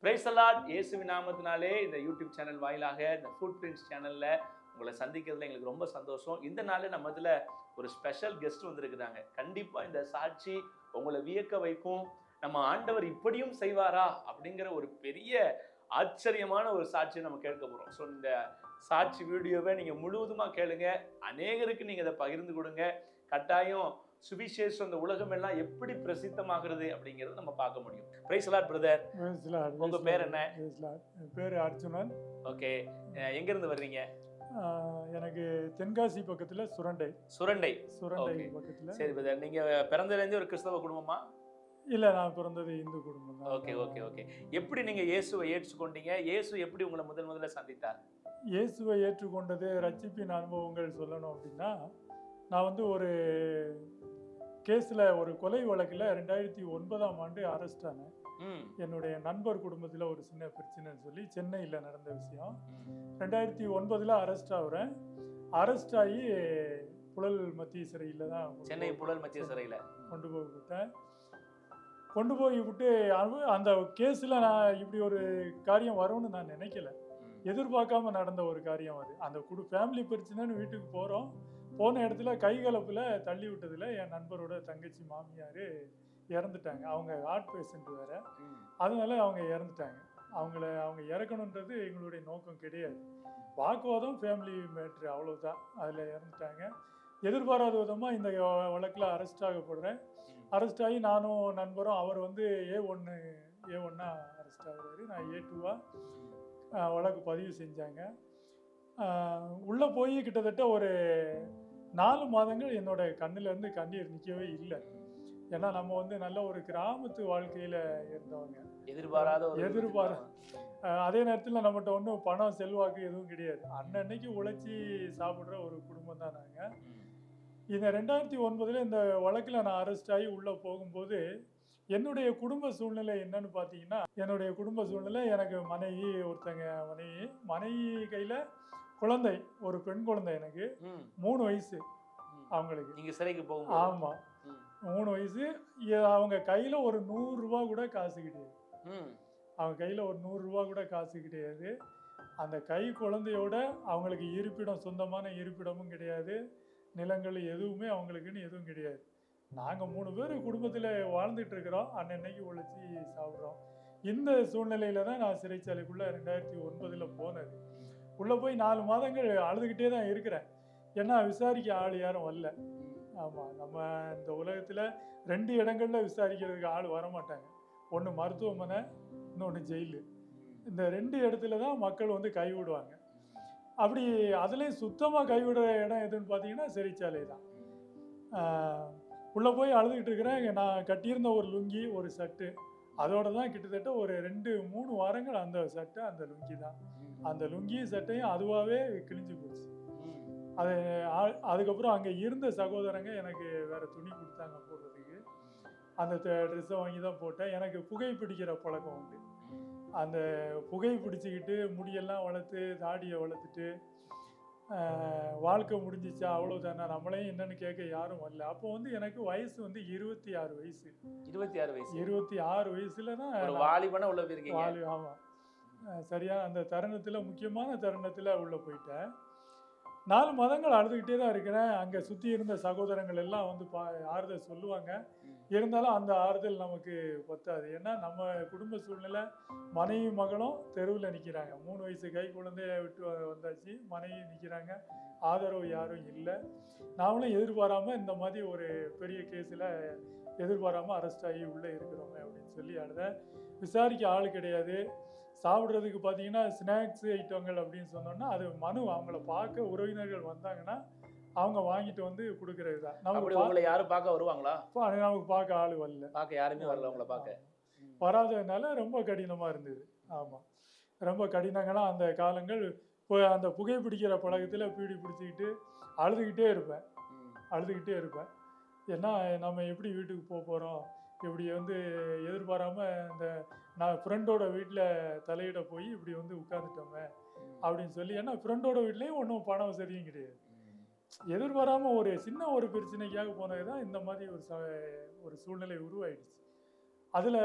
Praise the Lord. இயேசுவின் நாமத்தினாலே இந்த யூடியூப் சேனல் வாயிலாக இந்த ஃபுட் பிரிண்ட்ஸ் சேனல்ல உங்களை சந்திக்கிறதுல எங்களுக்கு ரொம்ப சந்தோஷம். இந்த நாளில் நம்ம இதில் ஒரு ஸ்பெஷல் கெஸ்ட் வந்திருக்கிறாங்க. கண்டிப்பாக இந்த சாட்சி உங்களை வியக்க வைக்கும். நம்ம ஆண்டவர் இப்படியும் செய்வாரா அப்படிங்கிற ஒரு பெரிய ஆச்சரியமான ஒரு சாட்சியை நம்ம கேட்க போகிறோம். ஸோ இந்த சாட்சி வீடியோவை நீங்கள் முழுவதுமாக கேளுங்க. அநேகருக்கு நீங்கள் இதை பகிர்ந்து கொடுங்க. கட்டாயம் சுவிசேஷம் இந்த உலகம் எல்லாம் எப்படி பிரசித்தமாகிறது அப்படிங்கறத நம்ம பார்க்க முடியும். Praise the Lord brother. உங்க பேர் என்ன? என் பேர் அர்ஜுனன். ஓகே, எங்க இருந்து வர்றீங்க? எனக்கு தென்காசி பக்கத்துல சுரண்டை பக்கத்துல. சரி பிரதர், நீங்க பிறந்ததுல இருந்தே ஒரு கிறிஸ்தவ குடும்பமா? இல்ல, நான் பிறந்தது இந்து குடும்பம் தான். Okay okay okay. எப்படி நீங்க இயேசுவை ஏற்றுக்கொண்டீங்க? இயேசு எப்படி உங்களை முதல்ல சந்தித்தார்? இயேசுவை ஏற்றுக்கொண்டது, ரட்சிப்பின் அனுபவங்கள் சொல்லணும் அப்படின்னா, நான் வந்து ஒரு கேஸில், ஒரு கொலை வழக்கில் 2009ஆம் ஆண்டு அரெஸ்ட் ஆனேன். என்னுடைய நண்பர் குடும்பத்தில் ஒரு சின்ன பிரச்சனைன்னு சொல்லி சென்னையில் நடந்த விஷயம். 2009 அரெஸ்ட் ஆகுறேன். அரெஸ்ட் ஆகி புழல் மத்திய சிறையில் தான், சென்னை புழல் மத்திய சிறையில் கொண்டு போய் விட்டு அந்த கேஸில் நான் இப்படி ஒரு காரியம் வரும்னு நான் நினைக்கல. எதிர்பார்க்காம நடந்த ஒரு காரியம் அது. அந்த ஃபேமிலி பிரச்சனைன்னு வீட்டுக்கு போகிறோம். போன இடத்துல கைகலப்பில் தள்ளி விட்டதில் என் நண்பரோட தங்கச்சி மாமியார் இறந்துட்டாங்க. அவங்க ஹார்ட் பேஷண்ட் வேறு, அதனால அவங்க இறந்துட்டாங்க. அவங்க இறக்கணுன்றது எங்களுடைய நோக்கம் கிடையாது. வாக்குவாதம், ஃபேமிலி மேட்ரு, அவ்வளோதான். அதில் இறந்துட்டாங்க. எதிர்பாராத விதமாக இந்த வழக்கில் அரெஸ்ட் ஆகப்படுறேன். அரெஸ்ட் ஆகி நானும் நண்பரும், அவர் வந்து A1 அரெஸ்ட் ஆகுறாரு, நான் A2 வழக்கு பதிவு செஞ்சாங்க. உள்ளே போய் கிட்டத்தட்ட ஒரு 4 மாதங்கள் என்னோட கண்ணிலேருந்து கண்ணீர் நிற்கவே இல்லை. ஏன்னா நம்ம வந்து நல்ல ஒரு கிராமத்து வாழ்க்கையில் இருந்தவங்க. அதே நேரத்தில் நம்மகிட்ட ஒன்றும் பணம் செல்வாக்கு எதுவும் கிடையாது. அன்னன்னைக்கு உழைச்சி சாப்பிட்ற ஒரு குடும்பம் தான் நாங்கள். இந்த 2009 இந்த வழக்கில் நான் அரெஸ்ட் ஆகி உள்ளே போகும்போது என்னுடைய குடும்ப சூழ்நிலை என்னன்னு பார்த்தீங்கன்னா, என்னுடைய குடும்ப சூழ்நிலை, எனக்கு மனைவி கையில் குழந்தை, ஒரு பெண் குழந்தை, எனக்கு 3 வயசு அவங்களுக்கு. நீங்க சிறைக்கு போகும்? ஆமாம், 3 வயசு. அவங்க கையில் ஒரு 100 ரூபா கூட காசு கிடையாது. அவங்க கையில் ஒரு 100 ரூபா கூட காசு கிடையாது. அந்த கை குழந்தையோட அவங்களுக்கு இருப்பிடம், சொந்தமான இருப்பிடமும் கிடையாது, நிலங்கள் எதுவுமே அவங்களுக்குன்னு எதுவும் கிடையாது. நாங்கள் 3 பேர் குடும்பத்தில் வாழ்ந்துட்டு இருக்கிறோம். அன்னன்னைக்கு உழைச்சி சாப்பிட்றோம். இந்த சூழ்நிலையில தான் நான் சிறைச்சாலைக்குள்ளே 2009 போனது. உள்ளே போய் 4 மாதங்கள் அழுதுகிட்டே தான் இருக்கிறேன். ஏன்னா விசாரிக்க ஆள் யாரும் வரல. ஆமாம், நம்ம இந்த உலகத்தில் 2 இடங்களில் விசாரிக்கிறதுக்கு ஆள் வரமாட்டாங்க. ஒன்று மருத்துவமனை, இன்னொன்று ஜெயிலு. இந்த 2 இடத்துல தான் மக்கள் வந்து கைவிடுவாங்க. அப்படி அதுலேயும் சுத்தமாக கைவிடுற இடம் எதுன்னு பார்த்தீங்கன்னா சிறைச்சாலை தான். உள்ளே போய் அழுதுகிட்டு இருக்கிறேன். நான் கட்டியிருந்த ஒரு லுங்கி, ஒரு சட்டு, அதோட தான் கிட்டத்தட்ட ஒரு 2-3 வாரங்கள் அந்த சட்டை, அந்த லுங்கி தான். அந்த லுங்கியும் சட்டையும் அதுவாகவே கிழிஞ்சு போச்சு. அதுக்கப்புறம் அங்கே இருந்த சகோதரங்க எனக்கு வேறு துணி கொடுத்தாங்க போடுறதுக்கு. அந்த ட்ரெஸ்ஸை வாங்கி தான் போட்டேன். எனக்கு புகை பிடிக்கிற பழக்கம் உண்டு. அந்த புகை பிடிச்சிக்கிட்டு முடியெல்லாம் வளர்த்து, தாடியை வளர்த்துட்டு, வாழ்க்கை முடிஞ்சிச்சா அவ்வளோதானே, நம்மளையும் என்னன்னு கேட்க யாரும் வரல. அப்போ வந்து எனக்கு வயசு வந்து 26 வயசு. 26 வயசுல தான் வாலிபனா உள்ள போயிருக்கீங்க. ஆமாம், சரியா அந்த தருணத்தில், முக்கியமான தருணத்தில் உள்ளே போயிட்டேன். 4 மாதங்கள் அழுதுகிட்டே தான் இருக்கிறேன். அங்கே சுற்றி இருந்த சகோதரங்கள் எல்லாம் வந்து ஆறுதல் சொல்லுவாங்க. இருந்தாலும் அந்த ஆறுதல் நமக்கு பத்தாது. ஏன்னா நம்ம குடும்ப சூழ்நிலை, மனைவி மகளும் தெருவில் நிற்கிறாங்க. 3 வயசு கை குழந்தைய விட்டு வந்தாச்சு, மனைவி நிற்கிறாங்க, ஆதரவு யாரும் இல்லை. நாமளும் எதிர்பாராமல் இந்த மாதிரி ஒரு பெரிய கேஸில் எதிர்பாராமல் அரெஸ்ட் ஆகி உள்ளே இருக்கிறோமே அப்படின்னு சொல்லி அழுதேன். விசாரிக்க ஆள் கிடையாது. சாப்பிட்றதுக்கு பார்த்தீங்கன்னா ஸ்நாக்ஸ் ஐட்டங்கள் அப்படின்னு சொன்னோன்னா, அது மனு, அவங்கள பார்க்க உறவினர்கள் வந்தாங்கன்னா அவங்க வாங்கிட்டு வந்து கொடுக்கறது தான். உங்களை யாரும் பார்க்க வருவாங்களா? நமக்கு பார்க்க ஆள் வரல. பார்க்க யாருமே வரல. அவங்கள பார்க்க வராததுனால ரொம்ப கடினமாக இருந்தது. ஆமாம், ரொம்ப கடினங்களாம் அந்த காலங்கள். இப்போ அந்த புகைப்பிடிக்கிற பழக்கத்தில் பீடி பிடிச்சிக்கிட்டு அழுதுகிட்டே இருப்பேன். ஏன்னா நம்ம எப்படி வீட்டுக்கு போகிறோம், இப்படி வந்து எதிர்பாராமல் இந்த நான் ஃப்ரெண்டோட வீட்டில் தலையிட போய் இப்படி வந்து உட்காந்துட்டோமே அப்படின்னு சொல்லி. ஏன்னா ஃப்ரெண்டோட வீட்லேயும் ஒன்றும் பண வசதியும் கிடையாது. எதிர்பாராமல் ஒரு சின்ன ஒரு பிரச்சனைக்காக போனது தான் இந்த மாதிரி ஒரு சூழ்நிலை உருவாயிடுச்சு. அதில்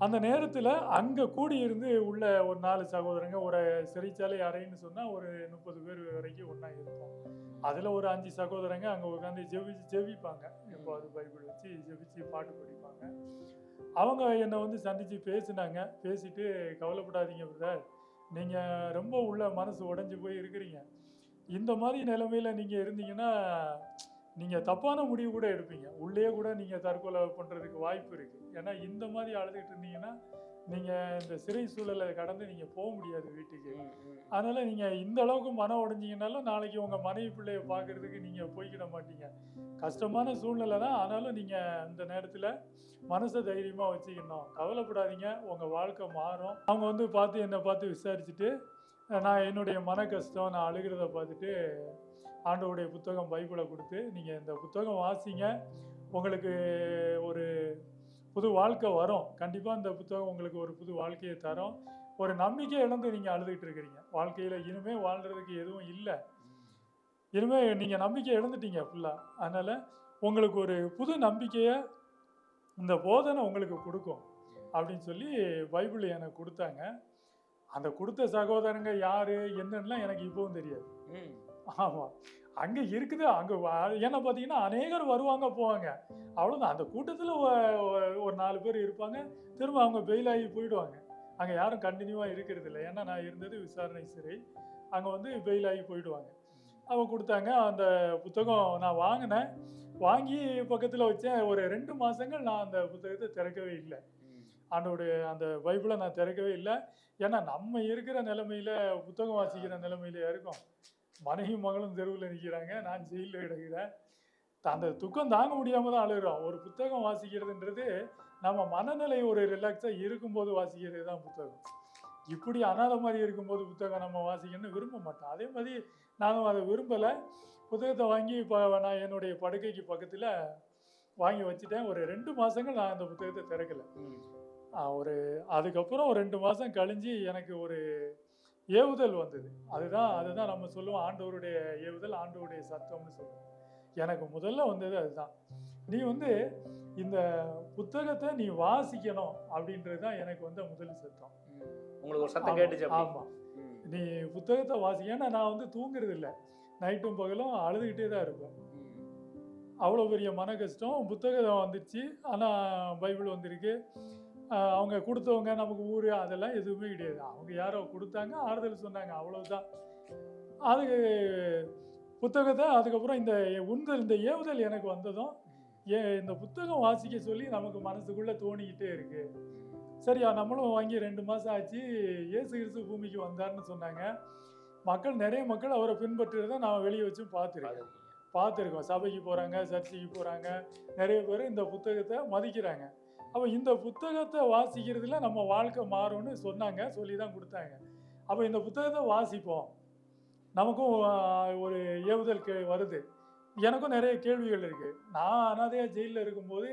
அந்த நேரத்தில் அங்கே கூடியிருந்து உள்ள ஒரு 4 சகோதரங்க ஒரு சிறைச்சாலை அறைன்னு சொன்னால் ஒரு 30 பேர் வரைக்கும் ஒன்றா இருப்போம். அதில் ஒரு 5 சகோதரங்க அங்கே உட்காந்து ஜெபிப்பாங்க. எப்போ அது பைபிள் வச்சு ஜெபிச்சு பாட்டு படிப்பாங்க. அவங்க என்னை வந்து சந்தித்து பேசினாங்க. பேசிட்டு கவலைப்படாதீங்க பிரதர், நீங்கள் ரொம்ப உள்ள மனசு உடைஞ்சு போய் இருக்கிறீங்க. இந்த மாதிரி நிலைமையில நீங்கள் இருந்தீங்கன்னா நீங்கள் தப்பான முடிவு கூட எடுப்பீங்க. உள்ளே கூட நீங்கள் தற்கொலை பண்ணுறதுக்கு வாய்ப்பு இருக்குது. ஏன்னா இந்த மாதிரி அழுதுகிட்டு இருந்தீங்கன்னா நீங்கள் இந்த சிறை சூழலை கடந்து நீங்கள் போக முடியாது வீட்டுக்கு. அதனால் நீங்கள் இந்த அளவுக்கு மனம் உடைஞ்சிங்கனாலும் நாளைக்கு உங்கள் மனைவி பிள்ளையை பார்க்குறதுக்கு நீங்கள் போய்க்கிட மாட்டீங்க. கஷ்டமான சூழ்நிலை தான். ஆனாலும் நீங்கள் அந்த நேரத்தில் மனசை தைரியமாக வச்சுக்கணும். கவலைப்படாதீங்க, உங்கள் வாழ்க்கை மாறும். அவங்க வந்து என்னை பார்த்து விசாரிச்சுட்டு நான் என்னுடைய மன கஷ்டம் நான் அழுகிறத பார்த்துட்டு ஆண்டவருடைய புத்தகம் பைபிளை கொடுத்து, நீங்கள் இந்த புத்தகம் வாசிங்க, உங்களுக்கு ஒரு புது வாழ்க்கை வரும். கண்டிப்பாக இந்த புத்தகம் உங்களுக்கு ஒரு புது வாழ்க்கையை தரும். ஒரு நம்பிக்கை இழந்து நீங்கள் அழுதுகிட்டு இருக்கிறீங்க. வாழ்க்கையில் இனிமேல் வாழ்கிறதுக்கு எதுவும் இல்லை. இனிமேல் நீங்கள் நம்பிக்கை இழந்துட்டீங்க ஃபுல்லாக. அதனால் உங்களுக்கு ஒரு புது நம்பிக்கையை இந்த போதனை உங்களுக்கு கொடுக்கும் அப்படின்னு சொல்லி பைபிள் எனக்கு கொடுத்தாங்க. அந்த கொடுத்த சகோதரங்க யார் என்னன்னா எனக்கு இப்போவும் தெரியாது. ஆமாம், அங்கே இருக்குது. அங்கே ஏன்னா பார்த்தீங்கன்னா அநேகர் வருவாங்க போவாங்க, அவ்வளோதான். அந்த கூட்டத்தில் ஒரு 4 பேர் இருப்பாங்க, திரும்ப அவங்க பெயில் ஆகி போயிடுவாங்க. அங்கே யாரும் கண்டினியூவாக இருக்கிறது இல்லை. ஏன்னா நான் இருந்தது விசாரணை சிறை. அங்கே வந்து பெயில் ஆகி போயிடுவாங்க. அவங்க கொடுத்தாங்க அந்த புத்தகம். நான் வாங்கினேன், வாங்கி பக்கத்தில் வச்சேன். ஒரு 2 மாதங்கள் நான் அந்த புத்தகத்தை திறக்கவே இல்லை. ஆண்டோடைய அந்த பைபிளை நான் திறக்கவே இல்லை. ஏன்னா நம்ம இருக்கிற நிலைமையில் புத்தகம் வாசிக்கிற நிலைமையில இருக்கும். மனைவி மகளும் தெருவில் நிற்கிறாங்க, நான் ஜெயிலில் கிடக்கிறேன். அந்த துக்கம் தாங்க முடியாமல் தான் அழுகிறோம். ஒரு புத்தகம் வாசிக்கிறதுன்றது நம்ம மனநிலை ஒரு ரிலாக்ஸாக இருக்கும்போது வாசிக்கிறது தான் புத்தகம். இப்படி அனாத மாதிரி இருக்கும்போது புத்தகம் நம்ம வாசிக்கணும்னு விரும்ப மாட்டோம். அதே மாதிரி நானும் அதை விரும்பலை. புத்தகத்தை வாங்கி இப்போ நான் என்னுடைய படுக்கைக்கு பக்கத்தில் வாங்கி வச்சுட்டேன். ஒரு 2 மாதங்கள் நான் அந்த புத்தகத்தை திறக்கலை. அதுக்கப்புறம் ஒரு 2 மாதம் கழிஞ்சு எனக்கு ஒரு ஏவுதல் வந்தது. அதுதான் நம்ம சொல்லுவோம் ஆண்டவருடைய ஏவுதல், ஆண்டவருடைய சத்தம்னு சொல்லுவோம். எனக்கு முதல்ல வந்தது அதுதான். நீ வந்து இந்த புத்தகத்தை நீ வாசிக்கணும் அப்படின்றது தான் எனக்கு வந்த முதல் சத்தம். உங்களுக்கு ஒரு சத்தம் கேட்டுச்சு? ஆமாம், நீ புத்தகத்தை வாசி. ஏன்னா நான் வந்து தூங்குறது இல்லை, நைட்டும் பகலும் அழுதுகிட்டே தான் இருப்பேன். அவ்வளோ பெரிய மன கஷ்டம். புத்தகம் வந்துடுச்சு, ஆனால் பைபிள் வந்திருக்கு. அவங்க கொடுத்தவங்க நமக்கு ஊர் அதெல்லாம் எதுவுமே கிடையாது. அவங்க யாரோ கொடுத்தாங்க, ஆறுதல் சொன்னாங்க, அவ்வளவுதான். அதுக்கு புத்தகத்தை அதுக்கப்புறம் இந்த ஏவுதல் எனக்கு வந்ததும் இந்த புத்தகம் வாசிக்க சொல்லி நமக்கு மனசுக்குள்ளே தோணிக்கிட்டே இருக்கு. சரியா, நம்மளும் வாங்கி 2 மாதம் ஆச்சு. இயேசு கிறிஸ்து பூமிக்கு வந்தார்னு சொன்னாங்க. நிறைய மக்கள் அவரை பின்பற்றுறதை நான் வெளியே வச்சும் பார்த்துருக்கோம். சபைக்கு போகிறாங்க, சர்ச்சைக்கு போகிறாங்க, நிறைய பேர் இந்த புத்தகத்தை மதிக்கிறாங்க. அப்போ இந்த புத்தகத்தை வாசிக்கிறதுல நம்ம வாழ்க்கை மாறும்னு சொன்னாங்க, சொல்லி தான் கொடுத்தாங்க. அப்போ இந்த புத்தகத்தை வாசிப்போம், நமக்கும் ஒரு ஏவுதல் வருது. எனக்கும் நிறைய கேள்விகள் இருக்குது. நான் அனாதையாக ஜெயிலில் இருக்கும்போது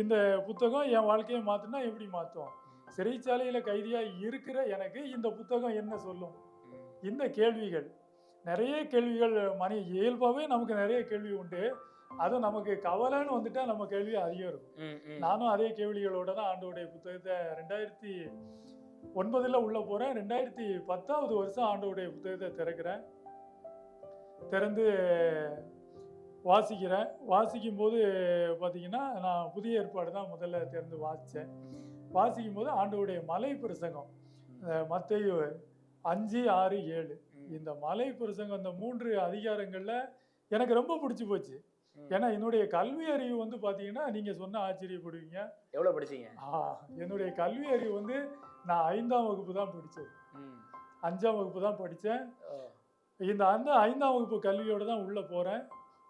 இந்த புத்தகம் என் வாழ்க்கையை மாற்றினா எப்படி மாற்றும்? சிறைச்சாலையில் கைதியாக இருக்கிற எனக்கு இந்த புத்தகம் என்ன சொல்லும்? இந்த கேள்விகள், நிறைய கேள்விகள் இயல்பாகவே நமக்கு நிறைய கேள்வி உண்டு. அதுவும் நமக்கு கவலைன்னு வந்துட்டா நம்ம கேள்வி அதிகம் இருக்கும். நானும் அதே கேள்விகளோட தான் ஆண்டவருடைய புத்தகத்தை 2009 உள்ள போகிறேன். 2010 வருஷம் ஆண்டவருடைய புத்தகத்தை திறக்கிறேன். திறந்து வாசிக்கிறேன். வாசிக்கும் போது பார்த்தீங்கன்னா நான் புதிய ஏற்பாடு தான் முதல்ல திறந்து வாசித்தேன். வாசிக்கும் போது ஆண்டவருடைய மலை பிரசங்கம், மத்தேயு 5, 6, 7 இந்த மலை பிரசங்கம், இந்த 3 அதிகாரங்களில் எனக்கு ரொம்ப பிடிச்சி போச்சு. ஏன்னா என்னுடைய கல்வி அறிவு வந்து பார்த்தீங்கன்னா நீங்கள் சொன்ன ஆச்சரியப்படுவீங்க. எவ்வளோ படிச்சீங்க? என்னுடைய கல்வி அறிவு வந்து நான் 5ஆம் வகுப்பு தான் படித்தது. 5ஆம் வகுப்பு தான் படித்தேன். இந்த 5ஆம் வகுப்பு கல்வியோடு தான் உள்ளே போகிறேன்.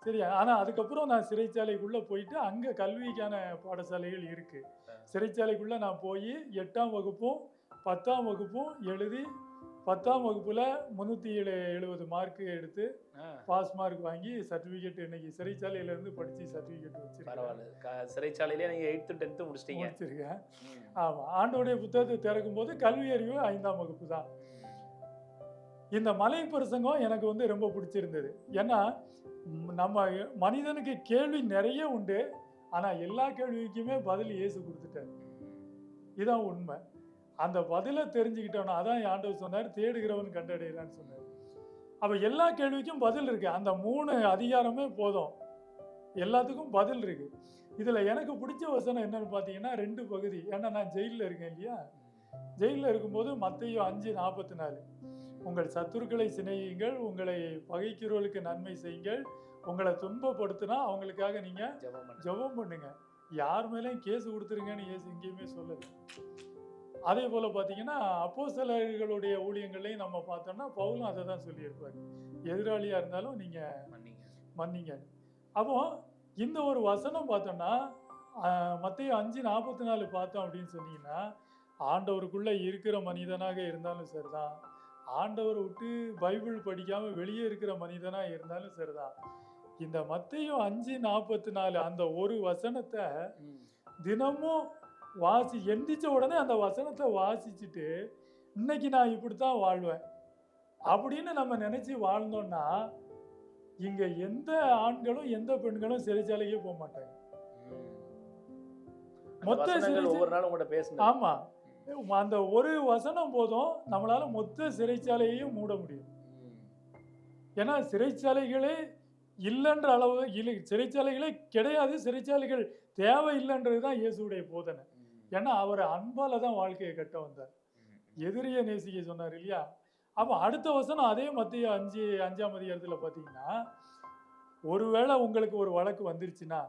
சரி, ஆனால் அதுக்கப்புறம் நான் சிறைச்சாலைக்குள்ளே போயிட்டு அங்கே கல்விக்கான பாடசாலைகள் இருக்குது. சிறைச்சாலைக்குள்ளே நான் போய் 8ஆம் வகுப்பும் 10ஆம் வகுப்பும் எழுதி 10ஆம் வகுப்பில் 370 மார்க்கு எடுத்து பாஸ் மார்க் வாங்கி சர்டிஃபிகேட் இன்னைக்கு சிறைச்சாலையிலேருந்து படித்து சர்டிஃபிகேட் வச்சுருக்கேன். சிறைச்சாலையிலே நீங்கள் 8th 10th முடிச்சிருக்கேன். ஆமாம், ஆண்டோடைய புத்தகத்தை திறக்கும் போது கல்வி அறிவு 5ஆம் வகுப்பு தான். இந்த மலை பிரசங்கம் எனக்கு வந்து ரொம்ப பிடிச்சிருந்தது. ஏன்னா நம்ம மனிதனுக்கு கேள்வி நிறைய உண்டு, ஆனால் எல்லா கேள்விக்குமே பதில் இயேசு கொடுத்துட்டார். இதான் உண்மை. அந்த பதிலை தெரிஞ்சுக்கிட்டோம்னா அதான் ஆண்டவர் சொன்னார், தேடுகிறவன் கண்டடைகிறான்னு சொன்னார். அப்ப எல்லா கேள்விக்கும் பதில் இருக்கு. அந்த 3 அதிகாரமே போதும், எல்லாத்துக்கும் பதில் இருக்கு. இதுல எனக்கு பிடிச்ச வசனம் என்னன்னு பார்த்தீங்கன்னா 2 பகுதி. ஏன்னா நான் ஜெயிலில் இருக்கேன் இல்லையா, ஜெயிலில் இருக்கும்போது மத்தேயு 5:44 உங்கள் சத்துருக்களை சிநேகியுங்கள், உங்களை பகைக்கிறவர்களுக்கு நன்மை செய்யுங்கள், உங்களை துன்பப்படுத்தினா அவங்களுக்காக நீங்க ஜெபம் பண்ணுங்க, யார் மேலேயும் கேஸ் கொடுத்துருங்கன்னு இயேசு எங்கேயுமே சொல்லல. அதே போல பார்த்தீங்கன்னா அப்போஸ்தலர்களுடைய ஊழியங்களையும் நம்ம பார்த்தோம்னா பவுலும் அதை தான் சொல்லியிருப்பாரு, எதிராளியா இருந்தாலும் நீங்க மன்னிங்க. அப்போ இந்த ஒரு வசனம் பார்த்தோம்னா மத்தேயு 5:44 பார்த்தோம் அப்படின்னு சொன்னீங்கன்னா, ஆண்டவருக்குள்ள இருக்கிற மனிதனாக இருந்தாலும் சரிதான், ஆண்டவரை விட்டு பைபிள் படிக்காம வெளியே இருக்கிற மனிதனா இருந்தாலும் சரிதான், இந்த மத்தேயு 5:44 அந்த ஒரு வசனத்தை தினமும் எந்திரிச்ச உடனே அந்த வசனத்தை வாசிச்சுட்டு இன்னைக்கு நான் இப்படித்தான் வாழ்வேன் அப்படின்னு நம்ம நினைச்சு வாழ்ந்தோம்னா இங்க எந்த ஆண்களும் எந்த பெண்களும் சிறைச்சாலைக்கே போக மாட்டாங்க. ஆமா, அந்த ஒரு வசனம் போதும் நம்மளால மொத்த சிறைச்சாலையையும் மூட முடியும். ஏன்னா சிறைச்சாலைகளே இல்லைன்ற அளவு இல்லை, சிறைச்சாலைகளே கிடையாது, சிறைச்சாலைகள் தேவை இல்லைன்றதுதான் இயேசுடைய போதனை. ஏன்னா அவர் அன்பால தான் வாழ்க்கையை கட்ட வந்தார், எதிரியை நேசிக்க சொன்னார் இல்லையா. அப்போ அடுத்த வசனம் அதே மத்திய 5ஆம் அதிகாரத்தில் பார்த்தீங்கன்னா, ஒருவேளை உங்களுக்கு ஒரு வழக்கு வந்துருச்சுன்னா,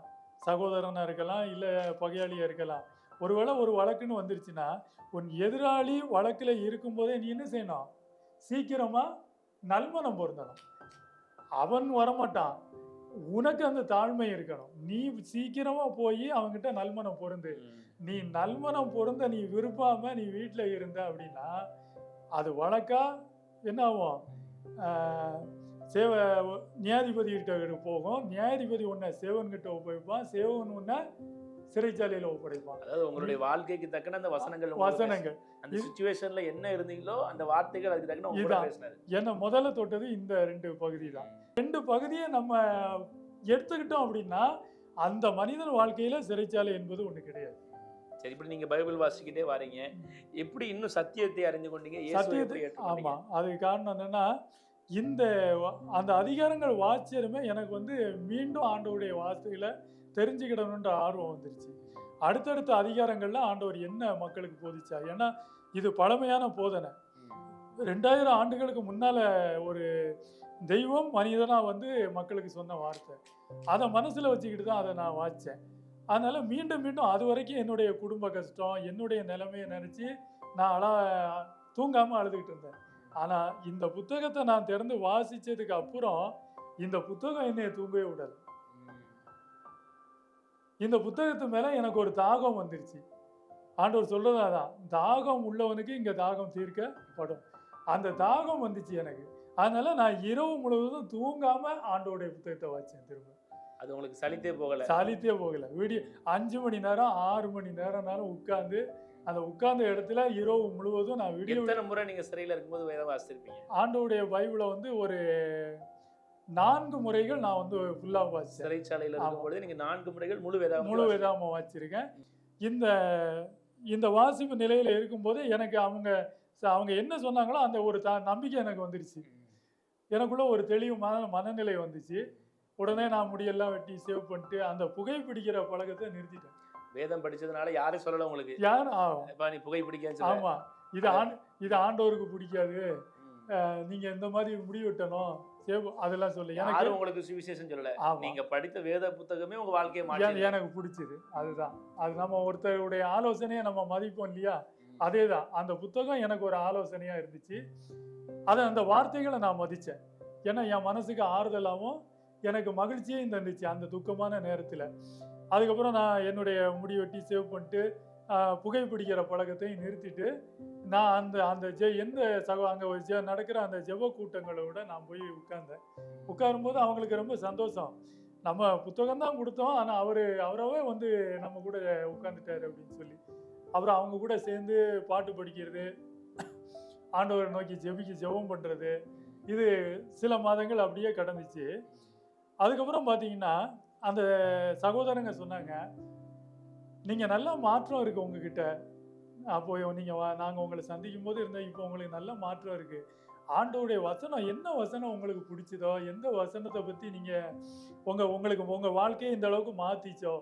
சகோதரனா இருக்கலாம் இல்லை பகையாளியா இருக்கலாம், ஒருவேளை ஒரு வழக்குன்னு வந்துருச்சுன்னா உன் எதிராளி வழக்கில் இருக்கும்போதே நீ என்ன செய்யணும், சீக்கிரமா நல்மனம் பொருந்தணும். அவன் வரமாட்டான், உனக்கு அந்த தாழ்மை இருக்கணும், நீ சீக்கிரமா போய் அவன்கிட்ட நல்மனம் பொருந்து. நீ நல்மனம் பொருந்த நீ விரும்பாம நீ வீட்டில் இருந்த அப்படின்னா அது வழக்கா என்ன ஆகும், நியாயாதிபதி கிட்ட போகும், நியாயாதிபதி உன்னை சேவன்கிட்ட ஒப்படைப்பான், சேவன் உன்னை சிறைச்சாலையில ஒப்படைப்பான். அதாவது உங்களுடைய வாழ்க்கைக்கு தக்கன அந்த வசனங்கள் அந்த சிச்சுவேஷன்ல என்ன இருந்தீங்களோ அந்த வார்த்தைகள் அதுக்கு தக்கன என்ன முதல்ல தொட்டது இந்த 2 பகுதி தான். 2 பகுதியை நம்ம எடுத்துக்கிட்டோம் அப்படின்னா அந்த மனிதன் வாழ்க்கையில சிறைச்சாலை என்பது ஒண்ணு கிடையாது. சரி, இப்படி நீங்க பைபிள் வாசிக்கிட்டே வரீங்க, எப்படி இன்னும் சத்தியத்தை அறிந்து கொண்டீங்க? சத்தியத்தை, ஆமா, அதுக்கு காரணம் என்னன்னா இந்த அந்த அதிகாரங்கள் வாசிச்சதுமே எனக்கு மீண்டும் ஆண்டவருடைய வார்த்தைகளை தெரிஞ்சுக்கிடணுன்ற ஆர்வம் வந்துருச்சு. அடுத்தடுத்த அதிகாரங்கள்ல ஆண்டவர் என்ன மக்களுக்கு போதிச்சார், ஏன்னா இது பழமையான போதனை. 2000 ஆண்டுகளுக்கு முன்னால ஒரு தெய்வம் மனிதனா மக்களுக்கு சொன்ன வார்த்தை, அதை மனசுல வச்சுக்கிட்டு தான் அதை நான் வாசிச்சேன். அதனால மீண்டும் மீண்டும் அது வரைக்கும் என்னுடைய குடும்ப கஷ்டம், என்னுடைய நிலைமையை நினைச்சு நான் தூங்காம அழுதுகிட்டு இருந்தேன். ஆனா இந்த புத்தகத்தை நான் திறந்து வாசிச்சதுக்கு அப்புறம் இந்த புத்தகம் என்னைய தூங்கவே விடல. இந்த புத்தகத்து மேல எனக்கு ஒரு தாகம் வந்துருச்சு. ஆண்டவர் சொல்றதாதான், தாகம் உள்ளவனுக்கு இங்க தாகம் தீர்க்கப்படும். அந்த தாகம் வந்துச்சு எனக்கு. அதனால நான் இரவு முழுவதும் தூங்காம ஆண்டவருடைய புத்தகத்தை வாசிச்சேன். திரும்ப அது உங்களுக்கு சலித்தே போகல. வீடியோ 5 மணி நேரம் 6 மணி நேரம்னாலும் உட்கார்ந்து அந்த உட்கார்ந்த இடத்துல இரவு முழுவதும் நான் வீடியோ. எத்தனை முறை நீங்க சிறையில் இருக்கும்போது வேதம் வாசிச்சிருப்பீங்க? ஆண்டவருடைய பைபிளை ஒரு 4 முறைகள் நான் ஃபுல்லா வாசிச்சேன். சிறைச்சாலையில் இருக்கும்போது நீங்க 4 முறைகள் முழு வேதாம வாசிச்சிருக்கேன். இந்த வாசிப்பு நிலையில இருக்கும்போது எனக்கு அவங்க என்ன சொன்னாங்களோ அந்த ஒரு நம்பிக்கை எனக்கு வந்துருச்சு. எனக்குள்ள ஒரு தெளிவு மனநிலை வந்துச்சு. உடனே நான் முடியெல்லாம் வெட்டி சேவ் பண்ணிட்டு அந்த புகை பிடிக்கிற பழக்கத்தை நிறுத்திட்டேன். வேதம் படிச்சதுனால யாரும் சொல்லல உங்களுக்கு, நீ புகை பிடிக்க. ஆமா, இது ஆண்டவருக்கு பிடிக்காது, நீங்க இந்த மாதிரி முடிவு விட்டணும் அதெல்லாம் சொல்லி யாரும் உங்களுக்கு சுவிசேஷம் சொல்லல. நீங்க படித்த வேத புத்தகமே உங்க வாழ்க்கையை மாற்றி எனக்கு பிடிச்சது. அதுதான், அது நம்ம ஒருத்தருடைய ஆலோசனையை நம்ம மதிப்போம் இல்லையா, அதேதான் அந்த புத்தகம் எனக்கு ஒரு ஆலோசனையா இருந்துச்சு. அந்த வார்த்தைகளை நான் மதிச்சேன். ஏன்னா என் மனசுக்கு ஆறுதலாகவும் எனக்கு மகிழ்ச்சியும் தந்துச்சு அந்த துக்கமான நேரத்தில். அதுக்கப்புறம் நான் என்னுடைய முடி வெட்டி சேவ் பண்ணிட்டு புகைப்பிடிக்கிற பழக்கத்தையும் நிறுத்திட்டு நான் அந்த அங்கே நடக்கிற அந்த ஜெப கூட்டங்களோட நான் போய் உட்கார்ந்தேன். உட்காரும்போது அவங்களுக்கு ரொம்ப சந்தோஷம். நம்ம புத்தகம் தான் கொடுத்தோம், ஆனால் அவராகவே நம்ம கூட உட்காந்துட்டாரு அப்படின்னு சொல்லி அப்புறம் அவங்க கூட சேர்ந்து பாட்டு படிக்கிறது, ஆண்டவரை நோக்கி ஜெபம் பண்ணுறது, இது சில மாதங்கள் அப்படியே கடந்துச்சு. அதுக்கப்புறம் பார்த்தீங்கன்னா அந்த சகோதரங்க சொன்னாங்க, நீங்கள் நல்லா மாற்றம் இருக்கு உங்ககிட்ட, அப்போ நீங்க நாங்க உங்களை சந்திக்கும் போது இருந்த இப்போ உங்களுக்கு நல்ல மாற்றம் இருக்கு. ஆண்டவருடைய வசனம் என்ன வசனம் உங்களுக்கு பிடிச்சதோ, எந்த வசனத்தை பத்தி நீங்க உங்களுக்கு உங்க வாழ்க்கையை இந்த அளவுக்கு மாத்திச்சோ,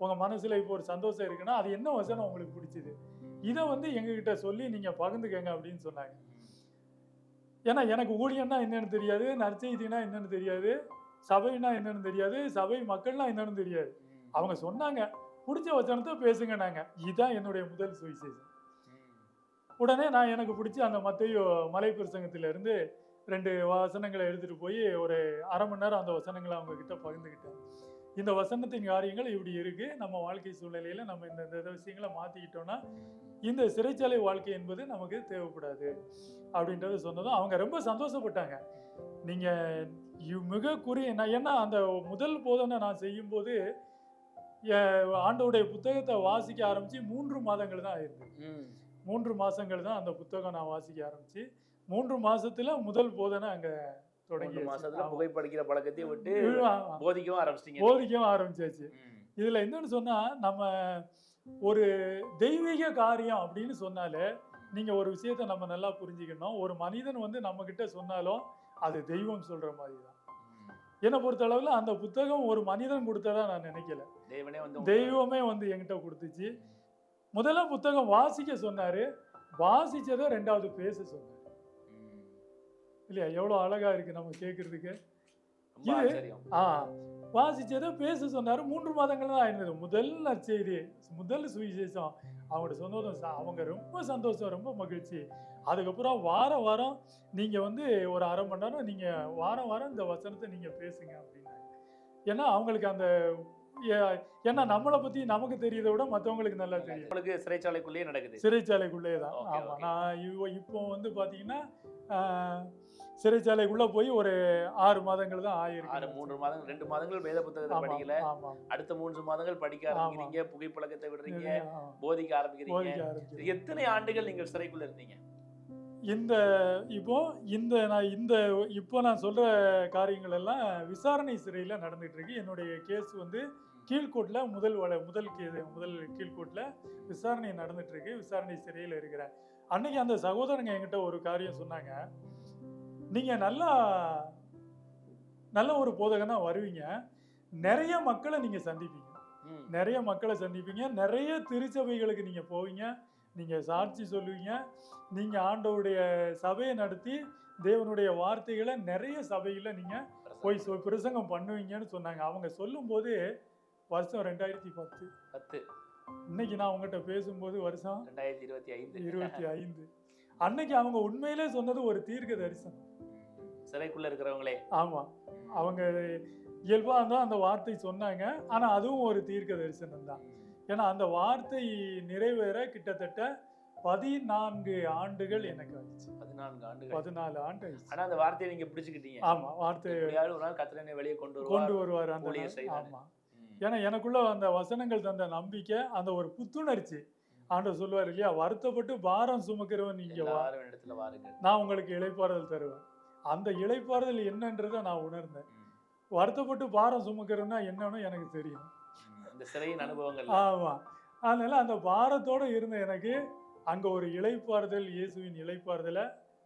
உங்க மனசுல இப்போ ஒரு சந்தோஷம் இருக்குன்னா அது என்ன வசனம் உங்களுக்கு பிடிச்சது, இதை எங்ககிட்ட சொல்லி நீங்க பகிர்ந்துக்கங்க அப்படின்னு சொன்னாங்க. ஏன்னா எனக்கு ஊழியம்னா என்னன்னு தெரியாது, நற்செய்தினா என்னன்னு தெரியாது, சபைனா என்னன்னு தெரியாது, சபை மக்கள்னா என்னன்னு தெரியாது. அவங்க சொன்னாங்க பிடிச்ச வசனத்தை பேசுங்க. இதுதான் என்னுடைய முதல் சுவிசேஷம். உடனே நான் எனக்கு பிடிச்ச அந்த மத்தேயு மலை பிரசங்கத்திலிருந்து 2 வசனங்களை எடுத்துட்டு போய் ஒரு அரை மணி நேரம் அந்த வசனங்களை அவங்க கிட்ட பகிர்ந்துக்கிட்டேன். இந்த வசனத்தின் காரியங்கள் இப்படி இருக்கு, நம்ம வாழ்க்கை சூழ்நிலையில நம்ம இந்த விஷயங்களை மாத்திக்கிட்டோம்னா இந்த சிறைச்சாலை வாழ்க்கை என்பது நமக்கு தேவைப்படாது அப்படின்றத சொன்னதும் அவங்க ரொம்ப சந்தோஷப்பட்டாங்க. நீங்க மிக ஏன்னா அந்த முதல் போதனை நான் செய்யும் போது ஆண்டவருடைய புத்தகத்தை வாசிக்க ஆரம்பிச்சு 3 மாதங்கள் தான் ஆயிருக்கு. 3 மாசங்கள் தான் அந்த புத்தகம் நான் வாசிக்க ஆரம்பிச்சு 3 மாசத்துல முதல் போதனை அங்க தொடங்கி. 3 மாசத்துல புகைப்படிக்கிற பழக்கத்தையும் விட்டு போதிக்கவும் ஆரம்பிச்சாச்சு. இதுல என்னன்னு சொன்னா, நம்ம ஒரு தெய்வீக காரியம் அப்படின்னு சொன்னாலே நீங்க ஒரு விஷயத்த நம்ம நல்லா புரிஞ்சுக்கணும். ஒரு மனிதன் நம்ம கிட்ட சொன்னாலும் அது தெய்வம் சொல்ற மாதிரி தான். என்னை பொறுத்த அளவுல அந்த புத்தகம் ஒரு மனிதன் கொடுத்ததா நான் நினைக்கல, தெய்வமே என்கிட்ட கொடுத்துச்சு. முதல்ல புத்தகம் வாசிக்க சொன்னாரு, வாசிச்சதை 2வது பேச சொன்னாரு. இல்லையா? எவ்வளவு அழகா இருக்கு நம்ம கேட்கறதுக்கு. வாசிச்சதை பேச சொன்னாரு. 3 மாதங்கள் தான் ஆயிருந்தது. முதல் நற்செய்தி, முதல் சுவிசேஷம் அவங்க சொன்னதும் அவங்க ரொம்ப சந்தோஷம், ரொம்ப மகிழ்ச்சி. அதுக்கப்புறம் வாரம் நீங்க ஒரு அரை மணி நேரம் நீங்க வாரம் இந்த வசனத்தை நீங்க பேசுங்க அப்படின்னாங்க. ஏன்னா அவங்களுக்கு அந்த ஏன்னா நம்மளை பத்தி நமக்கு தெரியறதை விட மற்றவங்களுக்கு நல்லா தெரியும். உங்களுக்கு சிறைச்சாலைக்குள்ளேயே நடக்குது. சிறைச்சாலைக்குள்ளே தான். ஆமா. நான் இப்போ பாத்தீங்கன்னா சிறைச்சாலைக்குள்ள போய் ஒரு 6 மாதங்கள் தான் ஆயிருக்கு. 3 மாதங்கள் 2 மாதங்கள் வேத புத்தகத்தை படிக்கல, அடுத்த 3 மாதங்கள் படிக்க ஆரம்பிக்கிறீங்க, புகைப்பழக்கத்தை விடுறீங்க, போதிக்க ஆரம்பிக்கிறீங்க. எத்தனை ஆண்டுகள் நீங்கள் சிறைக்குள்ள இருந்தீங்க? இப்போ நான் சொல்ற காரியங்கள் எல்லாம் விசாரணை சிறையில நடந்துட்டு இருக்கு. என்னுடைய கேஸ் கீழ்கோட்ல முதல் கீழ்கோட்ல விசாரணை நடந்துட்டு இருக்கு. விசாரணை சிறையில் இருக்கிறேன். அன்னைக்கு அந்த சகோதரங்க என்கிட்ட ஒரு காரியம் சொன்னாங்க. நீங்க நல்ல ஒரு போதகனா வருவீங்க, நிறைய மக்களை நீங்க சந்திப்பீங்க, நிறைய திருச்சபைகளுக்கு நீங்க போவீங்க, நீங்க சாட்சி சொல்லுவீங்க, நீங்க ஆண்டவருடைய சபையை நடத்தி தேவனுடைய வார்த்தைகளை நிறைய சபையில நீங்க போய் பிரசங்கம் பண்ணுவீங்கன்னு சொன்னாங்க. அவங்க சொல்லும் போது வருஷம் 2010. இன்னைக்கு நான் உங்ககிட்ட பேசும்போது வருஷம் 2025. அன்னைக்கு அவங்க உண்மையிலே சொன்னது ஒரு தீர்க்க தரிசனம். சிறைக்குள்ள இருக்கிறவங்களே. ஆமா, அவங்க இயல்பா தான் அந்த வார்த்தை சொன்னாங்க. ஆனா அதுவும் ஒரு தீர்க்க தரிசனம் தான். ஏன்னா அந்த வார்த்தை நிறைவேற கிட்டத்தட்ட 14 ஆண்டுகள் எனக்கு ஆயிடுச்சு. 14 ஆண்டு ஆயிடுச்சு. ஆனா அந்த வார்த்தையை நீங்க பிடிச்சுக்கிட்டீங்க. ஆமா, வார்த்தை ஒரு நாள் கர்த்தர் வெளியே கொண்டு வருவார் அந்த. ஆமா, ஏன்னா எனக்குள்ள அந்த வசனங்கள் தந்த நம்பிக்கை, அந்த ஒரு புத்துணர்ச்சி. ஆண்டவர் சொல்லுவார் இல்லையா, வருத்தப்பட்டு பாரம் சுமக்கிறவன் நீங்க வா, நான் உங்களுக்கு இளைப்பாறுதல் தருவேன். அந்த இளைப்பாறுதல் என்னன்றதை நான் உணர்ந்தேன். வருத்தப்பட்டு பாரம் சுமக்கிறதுனா என்னன்னு எனக்கு தெரியும், இந்த சிறையின் அனுபவங்கள். ஆமா, அதனால அந்த பாரத்தோட இருந்த எனக்கு அங்க ஒரு இளைப்பாறுதல், இயேசுவின் இளைப்பாறுதலை